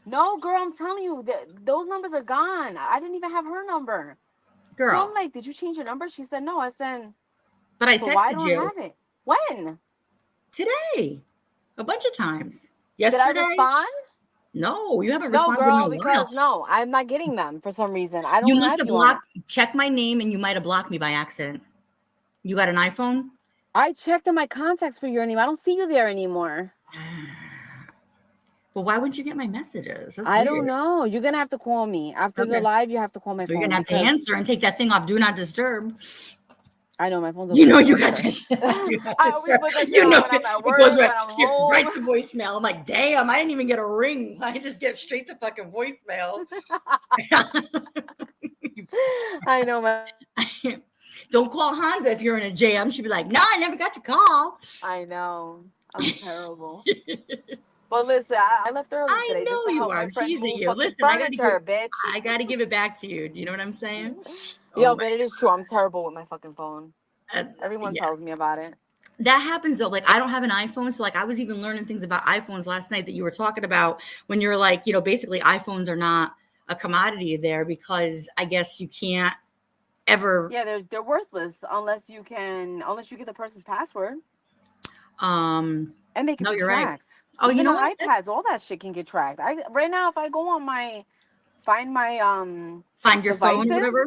No, girl, I'm telling you, those numbers are gone. I didn't even have her number. So I'm girl. like, did you change your number? She said no. I said, But I so why texted don't I you have it? When? today a bunch of times. Did I Yesterday, respond? no, you haven't No, responded in girl, a while. because no, I'm not getting them for some reason. I You don't must have have you on it. blocked. Check my name, and you might have blocked me by accident. You got an iPhone? I checked in my contacts for your name. I don't see you there anymore. But why wouldn't you get my messages? That's I weird. don't know. You're gonna have to call me after the Okay. live. You have to call my So you're phone gonna have to because answer and take that thing off Do Not Disturb. I know my phone's You always know on you Do got Not that shit on Do Not I always Disturb. put that shit You on know when I'm at it goes work, when I'm right home. to voicemail. I'm like, damn, I didn't even get a ring. I just get straight to fucking voicemail. I know my. Don't call Honda if you're in a jam. She'd be like, no, I never got your call. I know. I'm terrible. But listen, I left early I today just know to you help are. my I'm friend teasing move you. fucking Listen, furniture, bitch. I gotta give it back to you. Do you know what I'm saying? Oh Yo, my, but it is true. I'm terrible with my fucking phone. Everyone yeah. tells me about it. That happens though. Like I don't have an iPhone, so like I was even learning things about iPhones last night that you were talking about when you're like, basically iPhones are not a commodity there because I guess you can't ever. Yeah, they're worthless unless you get the person's password. Um, And they can no, be you're right. tracked. Oh, you Even the know what? iPads, all that shit can get tracked. Right now, if I go on my find my Find your phone or devices, whatever.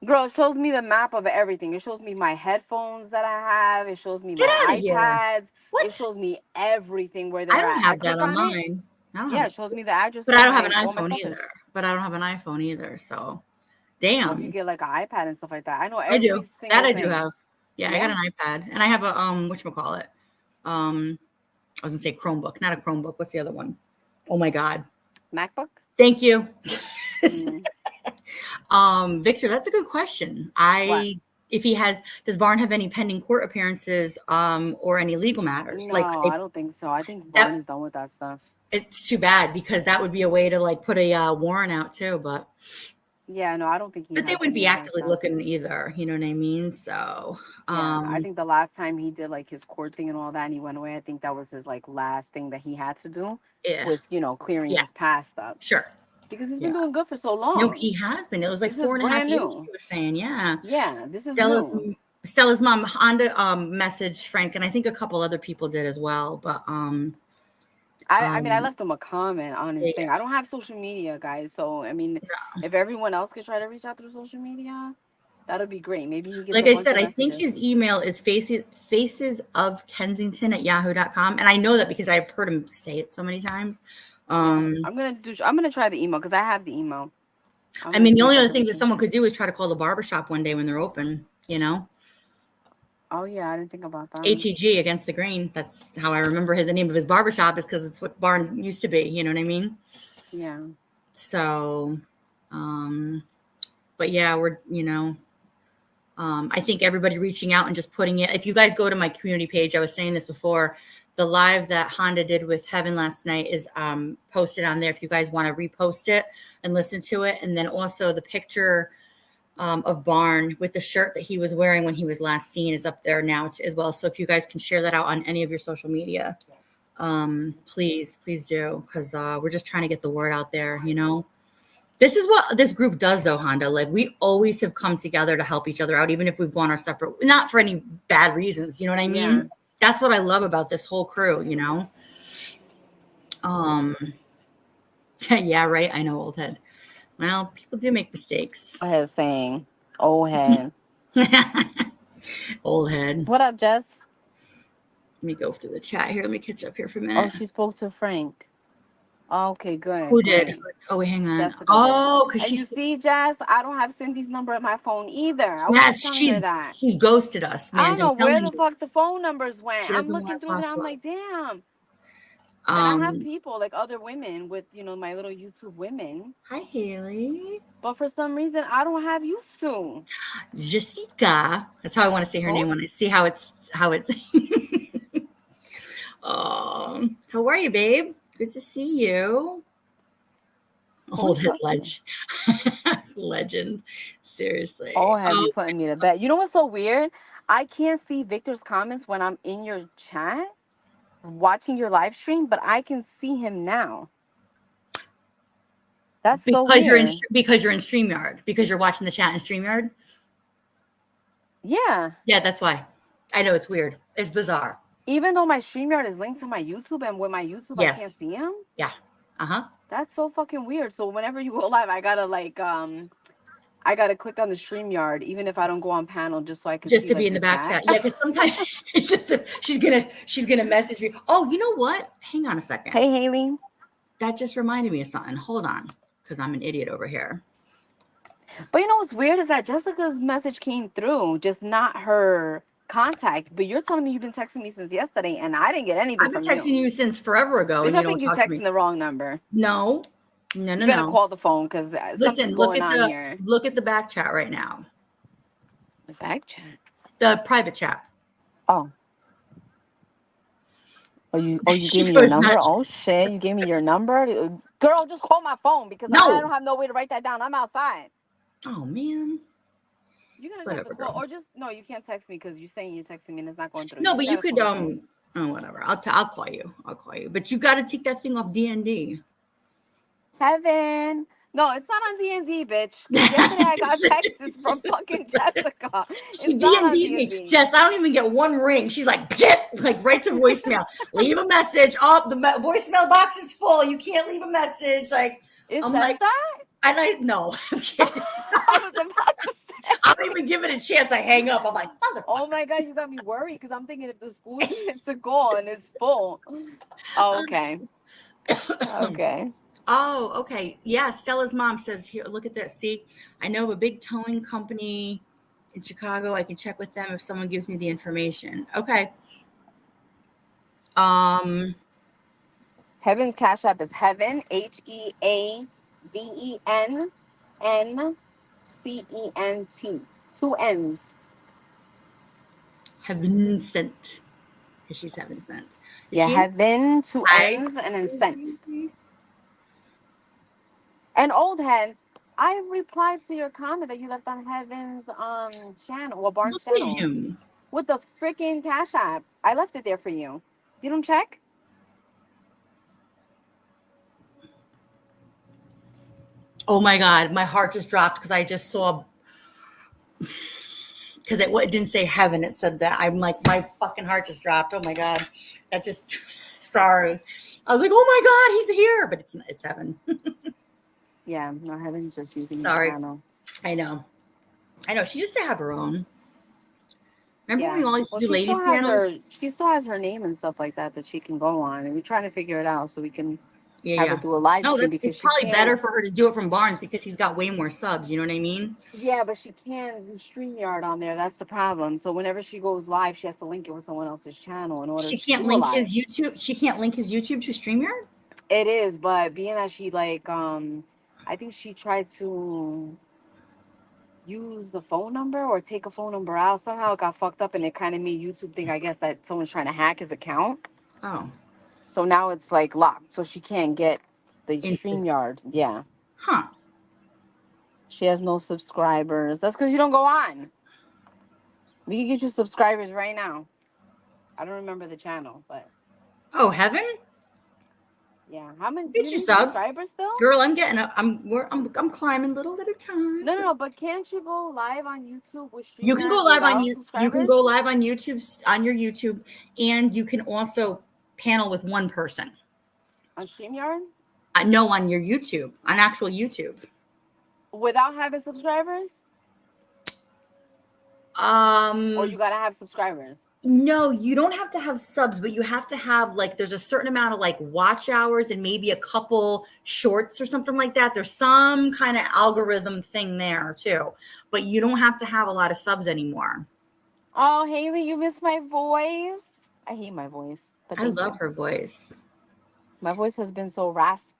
girl, it shows me the map of everything. It shows me my headphones that I have. It shows me Get my out of here. iPads. It What? shows me everything where I they're don't at. I have that click on on it. mine. I don't have Yeah, it, it shows me the address but where I don't have an my all my iPhone stuff is. either. But I don't have an iPhone either. So, Well, if you damn. get like an iPad and stuff like that, I know I every do. That single I do thing. have. Yeah, I got Yeah. an iPad and I have a whatchamacallit. I was gonna say Chromebook, not a Chromebook. What's the other one? Oh my God. MacBook. Thank you. Mm. Victor, that's a good question. What? If he has, does Barn have any pending court appearances, or any legal matters? No, I don't think so. I think Barn That is done with that stuff. it's too bad because that would be a way to like put a warrant out too, Yeah, no, I don't think he but they has wouldn't any be of that actively stuff. looking either. You know what I mean? So, Yeah, I think the last time he did like his court thing and all that and he went away, I think that was his like last thing that he had to do yeah, with, clearing yeah, his past up. sure, Because he's yeah. been doing good for so No, long. he has been. It was like This is 4.5 brand years. new. He was saying, yeah. Yeah, this is Stella's new. Stella's mom Honda messaged Frank, and I think a couple other people did as well. But I mean, I left him a comment on his yeah, thing. I don't have social media, guys. So, I mean, yeah. if everyone else could try to reach out through social media, that'd be great. Maybe he gets Like a I bunch said, of I think messages. his email is facesofkensington@yahoo.com, and I know that because I've heard him say it so many times. Yeah, I'm gonna try the email because I have the email. I'm I gonna mean, the see if only I other can thing reach that him. someone could do is try to call the barbershop one day when they're open. Oh yeah, I didn't think about that. ATG, Against the Grain. That's how I remember the name of his barbershop, is because it's what Barn used to be. You know what I mean? Yeah. So, but yeah, we're, I think everybody reaching out and just putting it. If you guys go to my community page, I was saying this before, the live that Honda did with Heaven last night is posted on there if you guys want to repost it and listen to it. And then also the picture of Barn with the shirt that he was wearing when he was last seen is up there now as well. So if you guys can share that out on any of your social media, please do, because we're just trying to get the word out there. This is what this group does, though, Honda. Like, we always have come together to help each other out, even if we've gone our separate, not for any bad reasons. You know what I mean? Yeah. That's what I love about this whole crew, Yeah, right. I know, old head. Well, people do make mistakes. Go ahead, saying old head. Old head. What up, Jess? Let me go through the chat here. Let me catch up here for a Oh, minute. she spoke to Frank. Okay, good. Who good. did? Oh, wait, hang on. Jessica Oh, did. because And you see, Jess, I don't have Cindy's number at my phone either. I was yes, just telling her that. she's ghosted us, man. I don't know where telling the you. fuck the phone numbers went. She I'm doesn't looking want to through talk it. I'm to like, us. damn. And I have people, like other women with, my little YouTube women. Hi, Haley. But for some reason, I don't have you soon. Jessica. That's how I want to say her name when I see how it's. Oh, how are you, babe? Good to see you. Old head legend. Seriously. Oh, have you putting me to bed? You know what's so weird? I can't see Victor's comments when I'm in your chat watching your live stream, but I can see him now. That's so weird. Because you're in StreamYard. Because you're watching the chat in StreamYard. Yeah. Yeah, that's why. I know it's weird. It's bizarre. Even though my StreamYard is linked to my YouTube, and with my YouTube I can't see him. Yeah. Uh-huh. That's so fucking weird. So whenever you go live, I gotta click on the StreamYard, even if I don't go on panel, just so I can just see, to be in the back chat. Yeah, because sometimes it's just she's gonna message me. Oh, you know what? Hang on a second. Hey, Haley. That just reminded me of something. Hold on, because I'm an idiot over here. But you know what's weird is that Jessica's message came through, just not her contact. But you're telling me you've been texting me since yesterday, and I didn't get anything. I've been texting you since forever ago. Which I think you're texting the wrong number. No. You better call the phone, because something's going on here. Look at the back chat right now. The back chat? The private chat. Oh. You gave me your number? Oh, shit. You gave me your number? Girl, just call my phone, because I don't have no way to write that down. I'm outside. Oh, man. You're going to have to call. Or just, no, you can't text me, because you're saying you're texting me and it's not going through. No, but you could, whatever. I'll call you. But you got to take that thing off DND. Heaven. No, it's not on DND, bitch. Yesterday I got texts from fucking Jessica. She DND's me. Jess, I don't even get one ring. She's like, right to voicemail. Leave a message. Oh, the voicemail box is full. You can't leave a message. Like, it says that? No. I'm kidding. I was about to say. I don't even give it a chance. I hang up. I'm like, motherfucker. Oh my God, you got me worried, because I'm thinking if the school is to go and it's full. Oh, okay. Okay. Oh, okay. Yeah, Stella's mom says, here, look at this. See, I know of a big towing company in Chicago. I can check with them if someone gives me the information. Okay. Heaven's Cash App is Heaven, HEAVENNCENT. 2 N's. Heaven sent. Because she's Heaven sent. Heaven, 2 N's, and then sent. And old head, I replied to your comment that you left on Heaven's channel, or Barnes channel, with the freaking Cash App. I left it there for you. You don't check? Oh my God, my heart just dropped because I just saw, because it didn't say Heaven, it said that. I'm like, my fucking heart just dropped. Oh my God, that just, sorry. I was like, oh my God, he's here, but it's Heaven. Yeah, no, Heaven's just using your channel. I know. She used to have her own. Remember we all used to do ladies panels? She still has her name and stuff like that she can go on, and we're trying to figure it out so we can Yeah, have her yeah. do a live No, stream that's because it's she probably can't. better for her to do it from Barnes because he's got way more subs. You know what I mean? Yeah, but she can't do StreamYard on there. That's the problem. So whenever she goes live, she has to link it with someone else's channel in order She to can't do a link live. his YouTube. She can't link his YouTube to StreamYard. It is, but being that she like I think she tried to use the phone number or take a phone number out. Somehow it got fucked up and it kind of made YouTube think, I guess, that someone's trying to hack his account. Oh, So now it's like locked. So she can't get the interesting. StreamYard. Yeah. Huh? She has no subscribers. That's because you don't go on. We can get you subscribers right now. I don't remember the channel, but Oh, heaven! yeah. How many do Get you your need subs, subscribers still? girl. I'm getting up. I'm climbing little at a time. No, no, no. But can't you go live on YouTube with You can StreamYard go live on without you. You can go subscribers? live on YouTube on your YouTube, and you can also panel with one person. On StreamYard? No, on your YouTube, on actual YouTube. Without having subscribers? Or you Um, gotta have subscribers? no, you don't have to have subs, but you have to have like there's a certain amount of like watch hours and maybe a couple shorts or something like that. There's some kind of algorithm thing there too, but you don't have to have a lot of subs anymore. Oh, Haley, you missed my voice. I hate my voice, but I thank love you. her voice. My voice has been so raspy.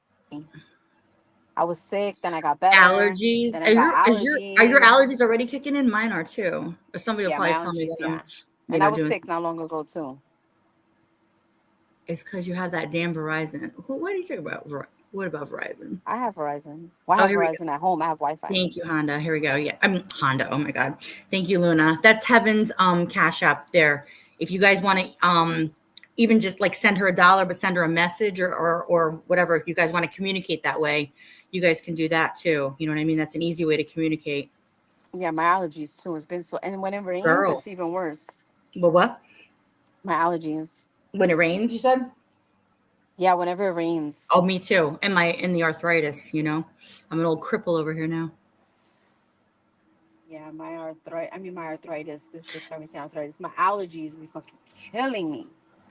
I was sick, then I got better, Allergies. then I got Are your allergies. allergies already kicking in? Mine are too. Or somebody will Yeah, my probably tell me allergies, that I'm, yeah. And I was doing. sick not long ago too. It's because you have that damn Verizon. What are you talking about? What about Verizon? I have Verizon. Well, I Oh, have here we go. Verizon at home. I have Wi-Fi. Thank you, Honda. Here we go. Yeah, I mean Honda. Oh my God. Thank you, Luna. That's Heaven's Cash App there. If you guys want to even just like send her $1, but send her a message or whatever. If you guys want to communicate that way, you guys can do that too. You know what I mean? That's an easy way to communicate. Yeah, my allergies too. It's been so, and when it rains, Girl. it's even worse. But what? My allergies. When it rains, you said? Yeah, whenever it rains. Oh, me too. And in the arthritis, I'm an old cripple over here now. Yeah, my arthritis. This bitch got me saying arthritis. My allergies be fucking killing me.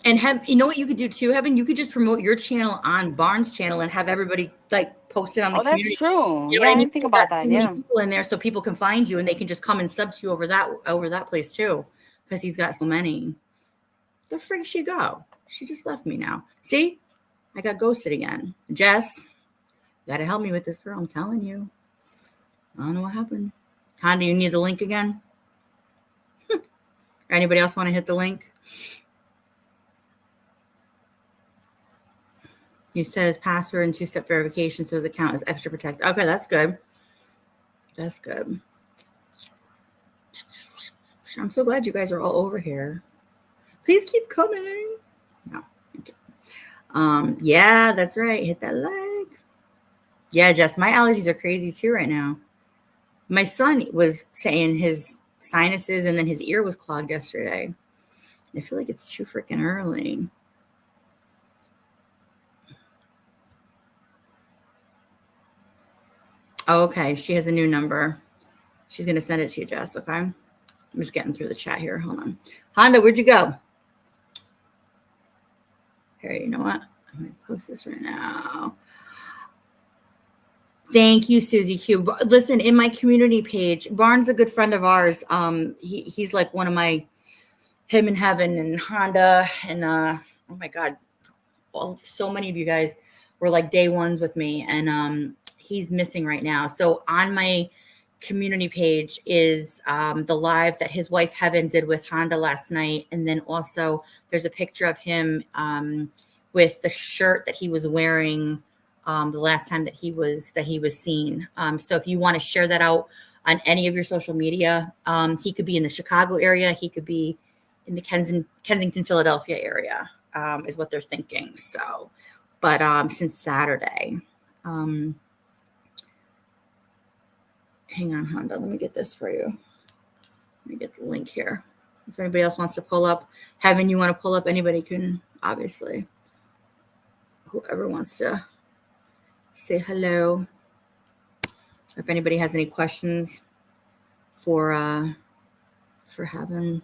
And you know what you could do too, Heaven? You could just promote your channel on Barnes' channel and have everybody like post it on the Oh, that's community. true. You know Yeah, what I I mean? didn't think So you got about so that. many Yeah. people in there, so people can find you and they can just come and sub to you over that place too, because he's got so many. The frig she go? She just left me now. See, I got ghosted again. Jess, you gotta help me with this girl. I'm telling you. I don't know what happened. Honda, you need the link again? Or anybody else want to hit the link? You set his password and 2-step verification so his account is extra protected. Okay, that's good. That's good. I'm so glad you guys are all over here. Please keep coming. No. Okay. Yeah, that's right. Hit that like. Yeah, Jess, my allergies are crazy too right now. My son was saying his sinuses and then his ear was clogged yesterday. I feel like it's too freaking early. Oh, okay, she has a new number. She's going to send it to you, Jess, okay? I'm just getting through the chat here. Hold on. Honda, where'd you go? Here, you know what? I'm going to post this right now. Thank you, Susie Q. Listen, in my community page, Barnes, a good friend of ours. He's like one of him and Heaven and Honda and oh my God, so many of you guys were like day ones with me, and he's missing right now. So on my community page is the live that his wife Heaven did with Honda last night, and then also there's a picture of him with the shirt that he was wearing the last time that he was seen. So if you want to share that out on any of your social media, he could be in the Chicago area, he could be in the Kensington, Philadelphia area, is what they're thinking. So, but since Saturday, hang on, Honda, let me get this for you. Let me get the link here. If anybody else wants to pull up, Heaven, you want to pull up, anybody can, obviously. Whoever wants to say hello. If anybody has any questions for Heaven.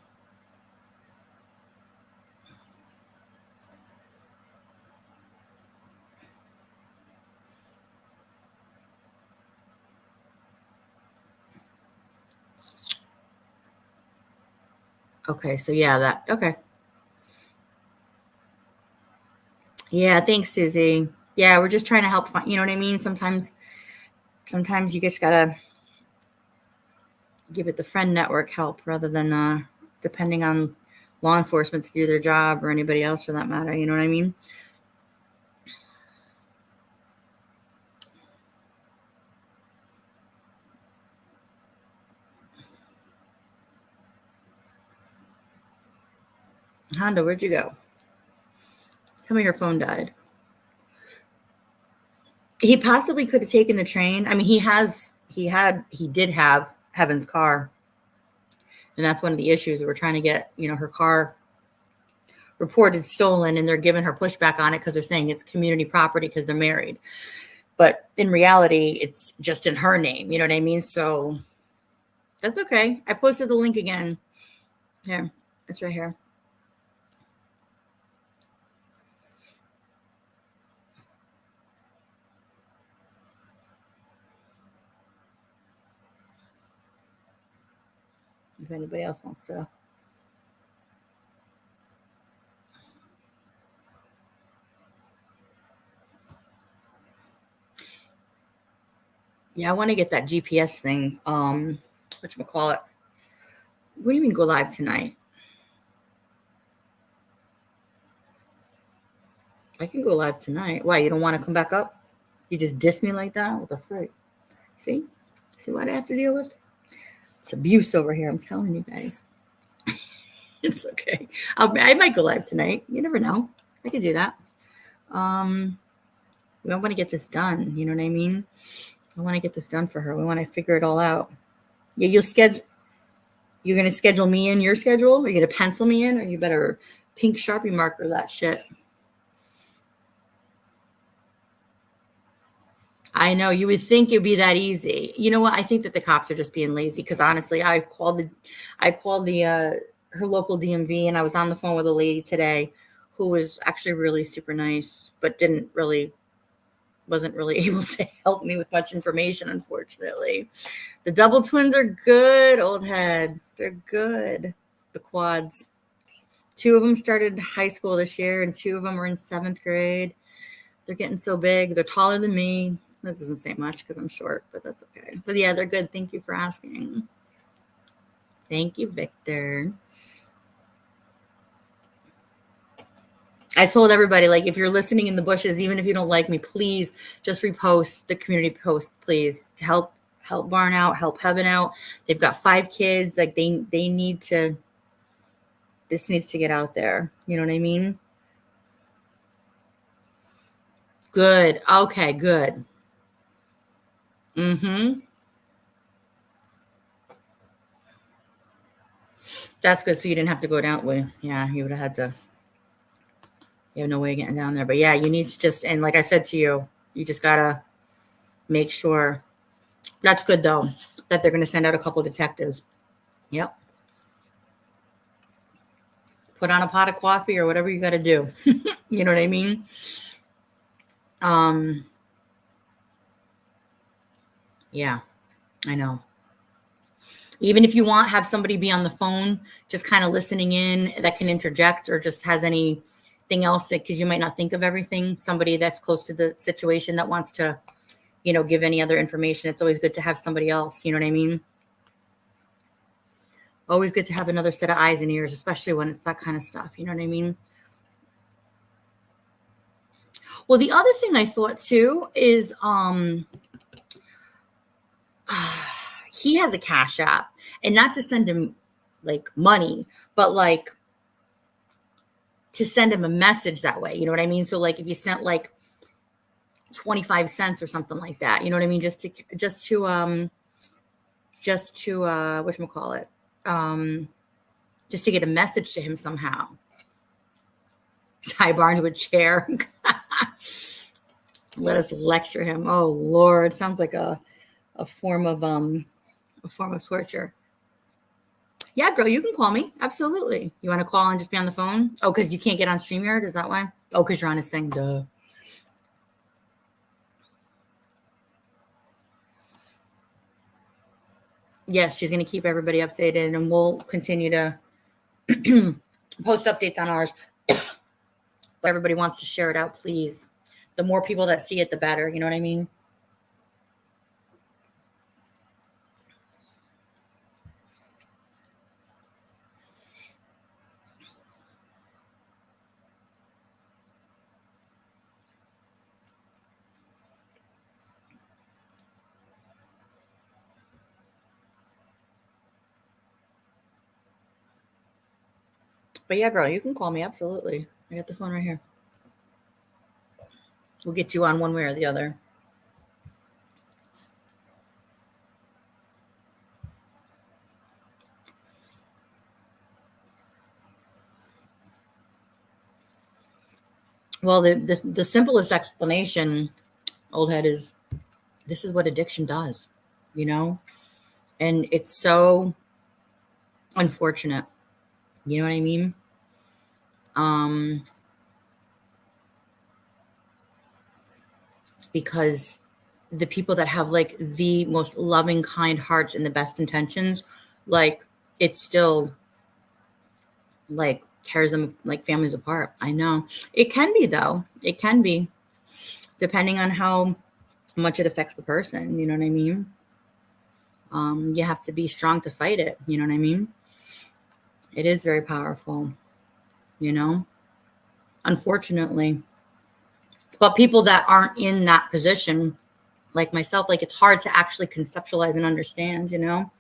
Okay, so yeah, okay. Yeah, thanks, Susie. Yeah, we're just trying to help find, you know what I mean? Sometimes you just gotta give it the friend network help rather than depending on law enforcement to do their job or anybody else for that matter. You know what I mean? Honda, where'd you go? Tell me your phone died. He possibly could have taken the train. I mean, he did have Heaven's car. And that's one of the issues. We're trying to get, her car reported stolen, and they're giving her pushback on it because they're saying it's community property because they're married. But in reality, it's just in her name. You know what I mean? So that's okay. I posted the link again. Here, it's right here. If anybody else wants to. Yeah, I want to get that GPS thing. Whatchamacallit? What do you mean go live tonight? I can go live tonight. Why, you don't want to come back up? You just diss me like that? What the frick? See? See what I have to deal with? It's abuse over here. I'm telling you guys. It's okay. I might go live tonight. You never know. I could do that. We don't want to get this done. You know what I mean? I want to get this done for her. We want to figure it all out. Yeah, you're going to schedule me in your schedule? Are you going to pencil me in? Or you better pink Sharpie marker that shit? I know, you would think it'd be that easy. You know what? I think that the cops are just being lazy because honestly, I called her local DMV, and I was on the phone with a lady today who was actually really super nice, but wasn't really able to help me with much information, unfortunately. The double twins are good, old head. They're good. The quads. 2 of them started high school this year, and 2 of them are in 7th grade. They're getting so big. They're taller than me. That doesn't say much because I'm short, but that's okay. But yeah, they're good. Thank you for asking. Thank you, Victor. I told everybody, like, if you're listening in the bushes, even if you don't like me, please just repost the community post, please, to help Barn out, help Heaven out. They've got 5 kids. Like, they need to. This needs to get out there. You know what I mean? Good. Okay. Good. Mm-hmm. That's good. So you didn't have to go down. Well, yeah, you would have had to. You have no way of getting down there. But yeah, you need to just, and like I said to you, you just gotta make sure. That's good though, that they're gonna send out a couple of detectives. Yep. Put on a pot of coffee or whatever you gotta do. You know what I mean? Yeah, I know. Even if you want, have somebody be on the phone, just kind of listening in that can interject or just has anything else, because you might not think of everything. Somebody that's close to the situation that wants to, give any other information. It's always good to have somebody else. You know what I mean? Always good to have another set of eyes and ears, especially when it's that kind of stuff. You know what I mean? Well, the other thing I thought too is he has a Cash App, and not to send him like money, but like to send him a message that way. You know what I mean? So like if you sent like 25 cents or something like that, you know what I mean? Whatchamacallit? Just to get a message to him somehow. Ty Barnes with chair. Let us lecture him. Oh Lord, sounds like a form of torture. Yeah, girl, you can call me. Absolutely. You want to call and just be on the phone? Oh, because you can't get on StreamYard? Is that why? Oh, because you're on his thing. Duh. Yes, she's going to keep everybody updated, and we'll continue to post updates on ours. But everybody wants to share it out, please. The more people that see it, the better. You know what I mean? But yeah, girl, you can call me. Absolutely. I got the phone right here. We'll get you on one way or the other. Well, the simplest explanation, old head, is this is what addiction does, you know? And it's so unfortunate. You know what I mean? Because the people that have like the most loving, kind hearts and the best intentions, like it still like tears them like families apart. I know it can be though. It can be depending on how much it affects the person. You know what I mean? You have to be strong to fight it. You know what I mean? It is very powerful, you know, unfortunately. But people that aren't in that position, like myself, like it's hard to actually conceptualize and understand, you know?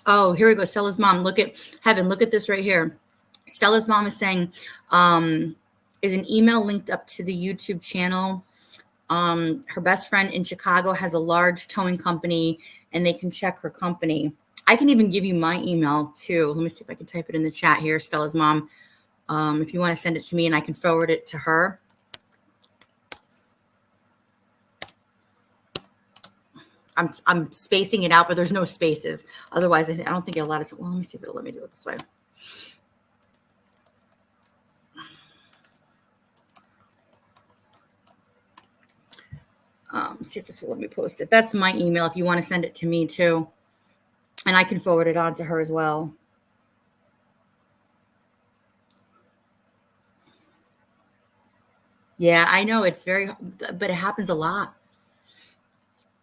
Oh, here we go. Stella's mom. Look at Heaven. Look at this right here. Stella's mom is saying, is an email linked up to the YouTube channel. Her best friend in Chicago has a large towing company and they can check her company. I can even give you my email too. Let me see if I can type it in the chat here. Stella's mom. If you want to send it to me and I can forward it to her. I'm spacing it out, but there's no spaces. Otherwise, I don't think it'll allow it. Well, let me see if it'll let me do it this way. See if this will let me post it. That's my email if you want to send it to me too. And I can forward it on to her as well. Yeah, I know it's very, but it happens a lot.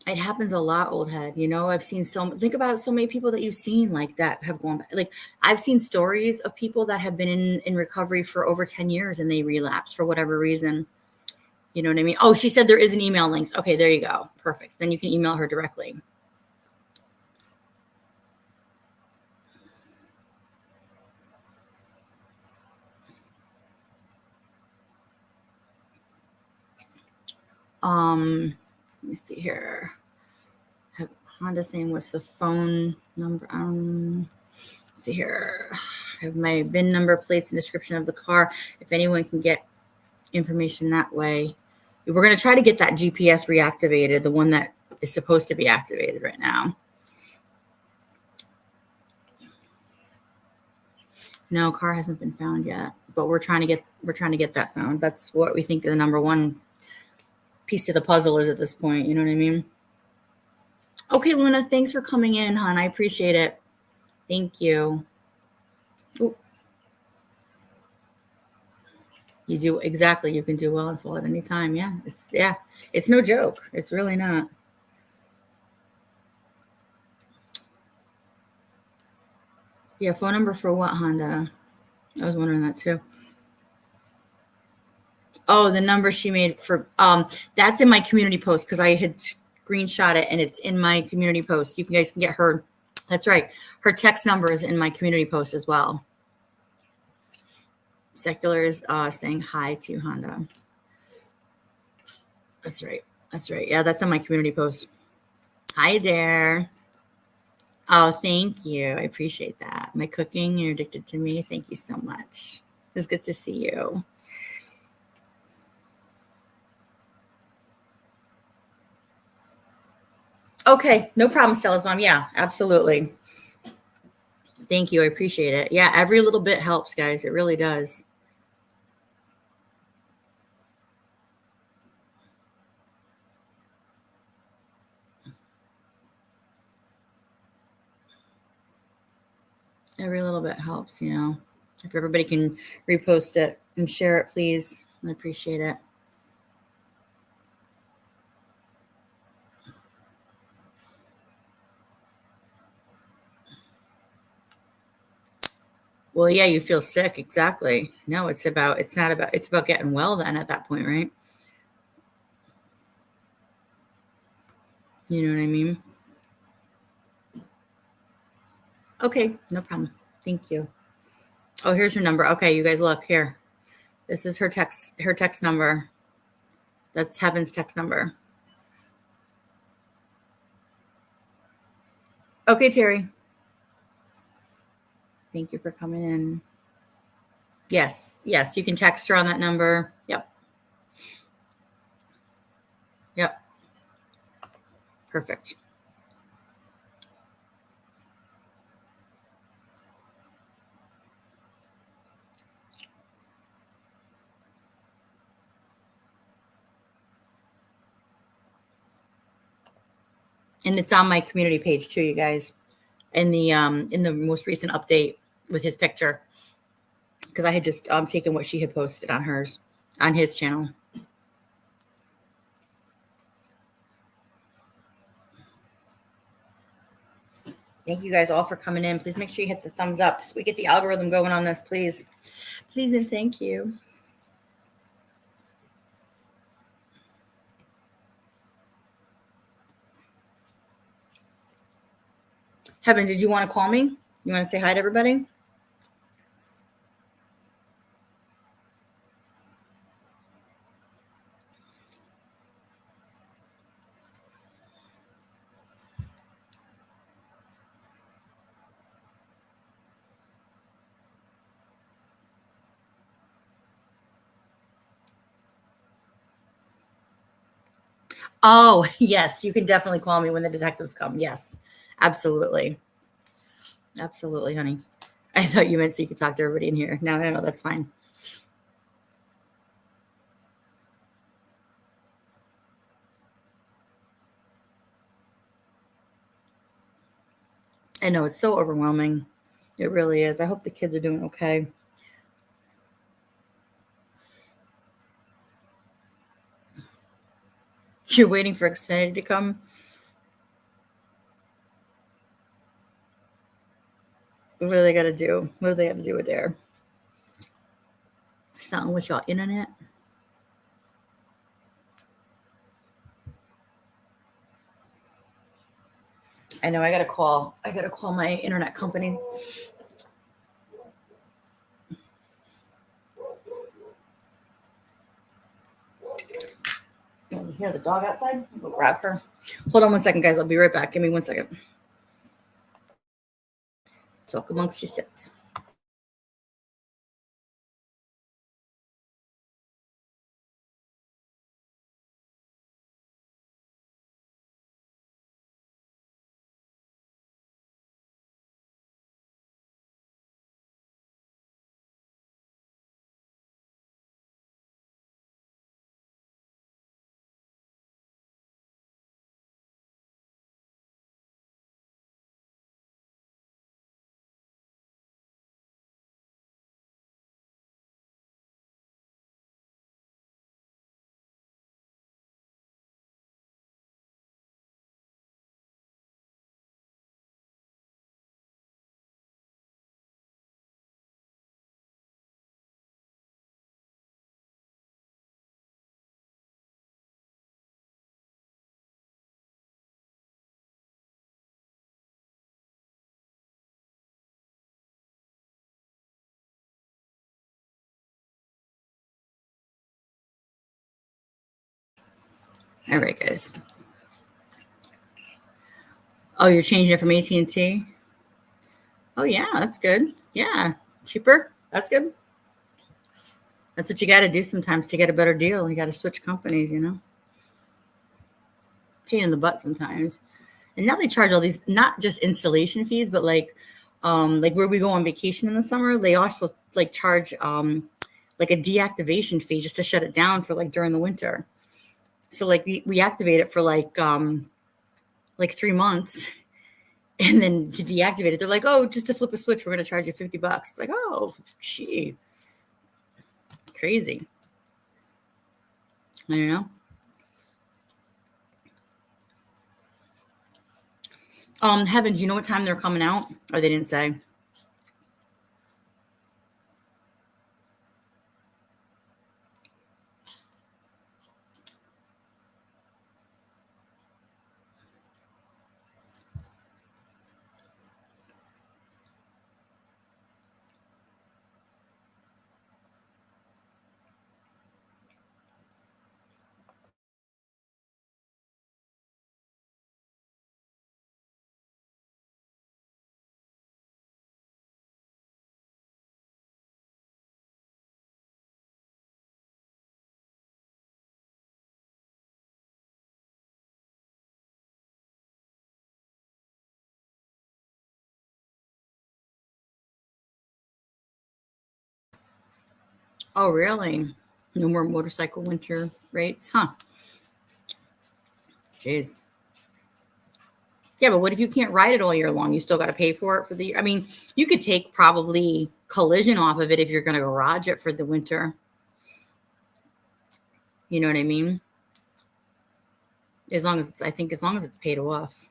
It happens a lot, old head. You know, I've seen think about so many people that you've seen like that have gone back. Like I've seen stories of people that have been in recovery for over 10 years and they relapse for whatever reason. You know what I mean? Oh, she said there is an email link. Okay, there you go. Perfect. Then you can email her directly. Let me see here. Have Honda saying what's the phone number? Let's see here. I have my VIN number, plates, and description of the car. If anyone can get information that way. We're going to try to get that GPS reactivated, the one that is supposed to be activated right now. No, car hasn't been found yet, but we're trying to get that found. That's what we think the number one piece of the puzzle is at this point. You know what I mean? Okay, Luna, thanks for coming in, hon. I appreciate it. Thank you. Ooh. You do exactly. You can do well and full at any time. Yeah, it's no joke. It's really not. Yeah, phone number for what, Honda? I was wondering that too. Oh, the number she made for that's in my community post because I had screenshot it and it's in my community post. You guys can get her. That's right. Her text number is in my community post as well. Secular is saying hi to Honda. That's right. That's right. Yeah, that's on my community post. Hi there. Oh, thank you. I appreciate that. My cooking, you're addicted to me. Thank you so much. It's good to see you. Okay, no problem, Stella's mom. Yeah, absolutely. Thank you. I appreciate it. Yeah, every little bit helps, guys. It really does. Every little bit helps, you know. If everybody can repost it and share it, please. I appreciate it. Well, yeah, you feel sick. Exactly. No, it's about, it's not about, it's about getting well then at that point, right? You know what I mean? Okay, no problem. Thank you. Oh, here's her number. Okay, you guys look here. This is her text number. That's Heaven's text number. Okay, Terry. Thank you for coming in. Yes, yes, you can text her on that number. Yep. Yep. Perfect. And it's on my community page too, you guys. In the most recent update with his picture. Because I had just taken what she had posted on hers, on his channel. Thank you guys all for coming in. Please make sure you hit the thumbs up so we get the algorithm going on this, please. Please and thank you. Heaven, did you want to call me? You want to say hi to everybody? Oh, yes. You can definitely call me when the detectives come. Yes, absolutely. Absolutely, honey. I thought you meant so you could talk to everybody in here. No, that's fine. I know it's so overwhelming. It really is. I hope the kids are doing okay. You're waiting for Xfinity to come? What do they got to do? What do they have to do with there? Something with your internet? I know I got to call. I got to call my internet company. You hear the dog outside? I'll go grab her. Hold on 1 second, guys. I'll be right back. Give me 1 second. Talk amongst yourselves. All right, guys. Oh, you're changing it from AT&T? Oh, yeah, that's good. Yeah, cheaper. That's good. That's what you got to do sometimes to get a better deal. You got to switch companies, you know. Pain in the butt sometimes. And now they charge all these, not just installation fees, but like where we go on vacation in the summer, they also like charge like a deactivation fee just to shut it down for like during the winter. So like we activate it for like 3 months, And then to deactivate it, they're like, oh, just to flip a switch, we're going to charge you $50. It's like, oh, gee, crazy. I don't know. Heavens, you know what time they're coming out? Or they didn't say? Oh, really? No more motorcycle winter rates? Huh. Jeez. Yeah, but what if you can't ride it all year long? You still got to pay for it for the. I mean, you could take probably collision off of it if you're going to garage it for the winter. You know what I mean? As long as it's paid off.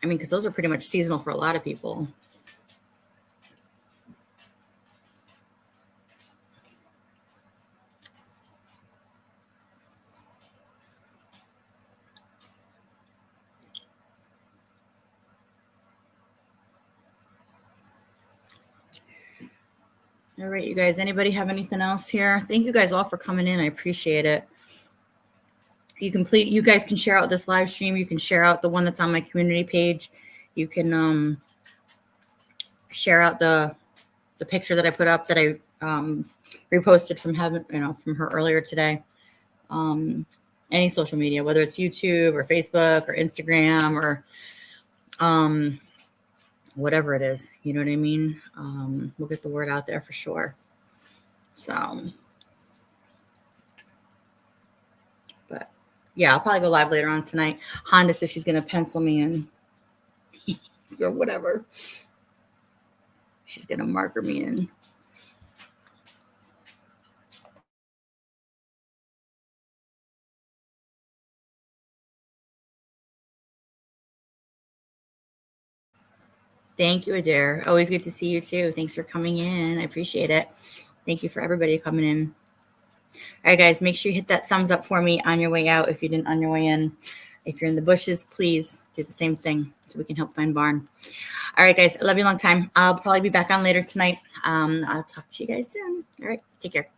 I mean, because those are pretty much seasonal for a lot of people. All right, you guys, anybody have anything else here? Thank you guys all for coming in. I appreciate it. You guys can share out this live stream. You can share out the one that's on my community page. You can share out the picture that I put up that I reposted from Heaven, from her earlier today. Any social media, whether it's YouTube or Facebook or Instagram or whatever it is, you know what I mean? We'll get the word out there for sure. So, but yeah, I'll probably go live later on tonight. Honda says she's going to pencil me in or whatever. She's going to marker me in. Thank you, Adair. Always good to see you too. Thanks for coming in. I appreciate it. Thank you for everybody coming in. All right, guys, make sure you hit that thumbs up for me on your way out if you didn't on your way in. If you're in the bushes, please do the same thing so we can help find Barn. All right, guys, I love you a long time. I'll probably be back on later tonight. I'll talk to you guys soon. All right, take care.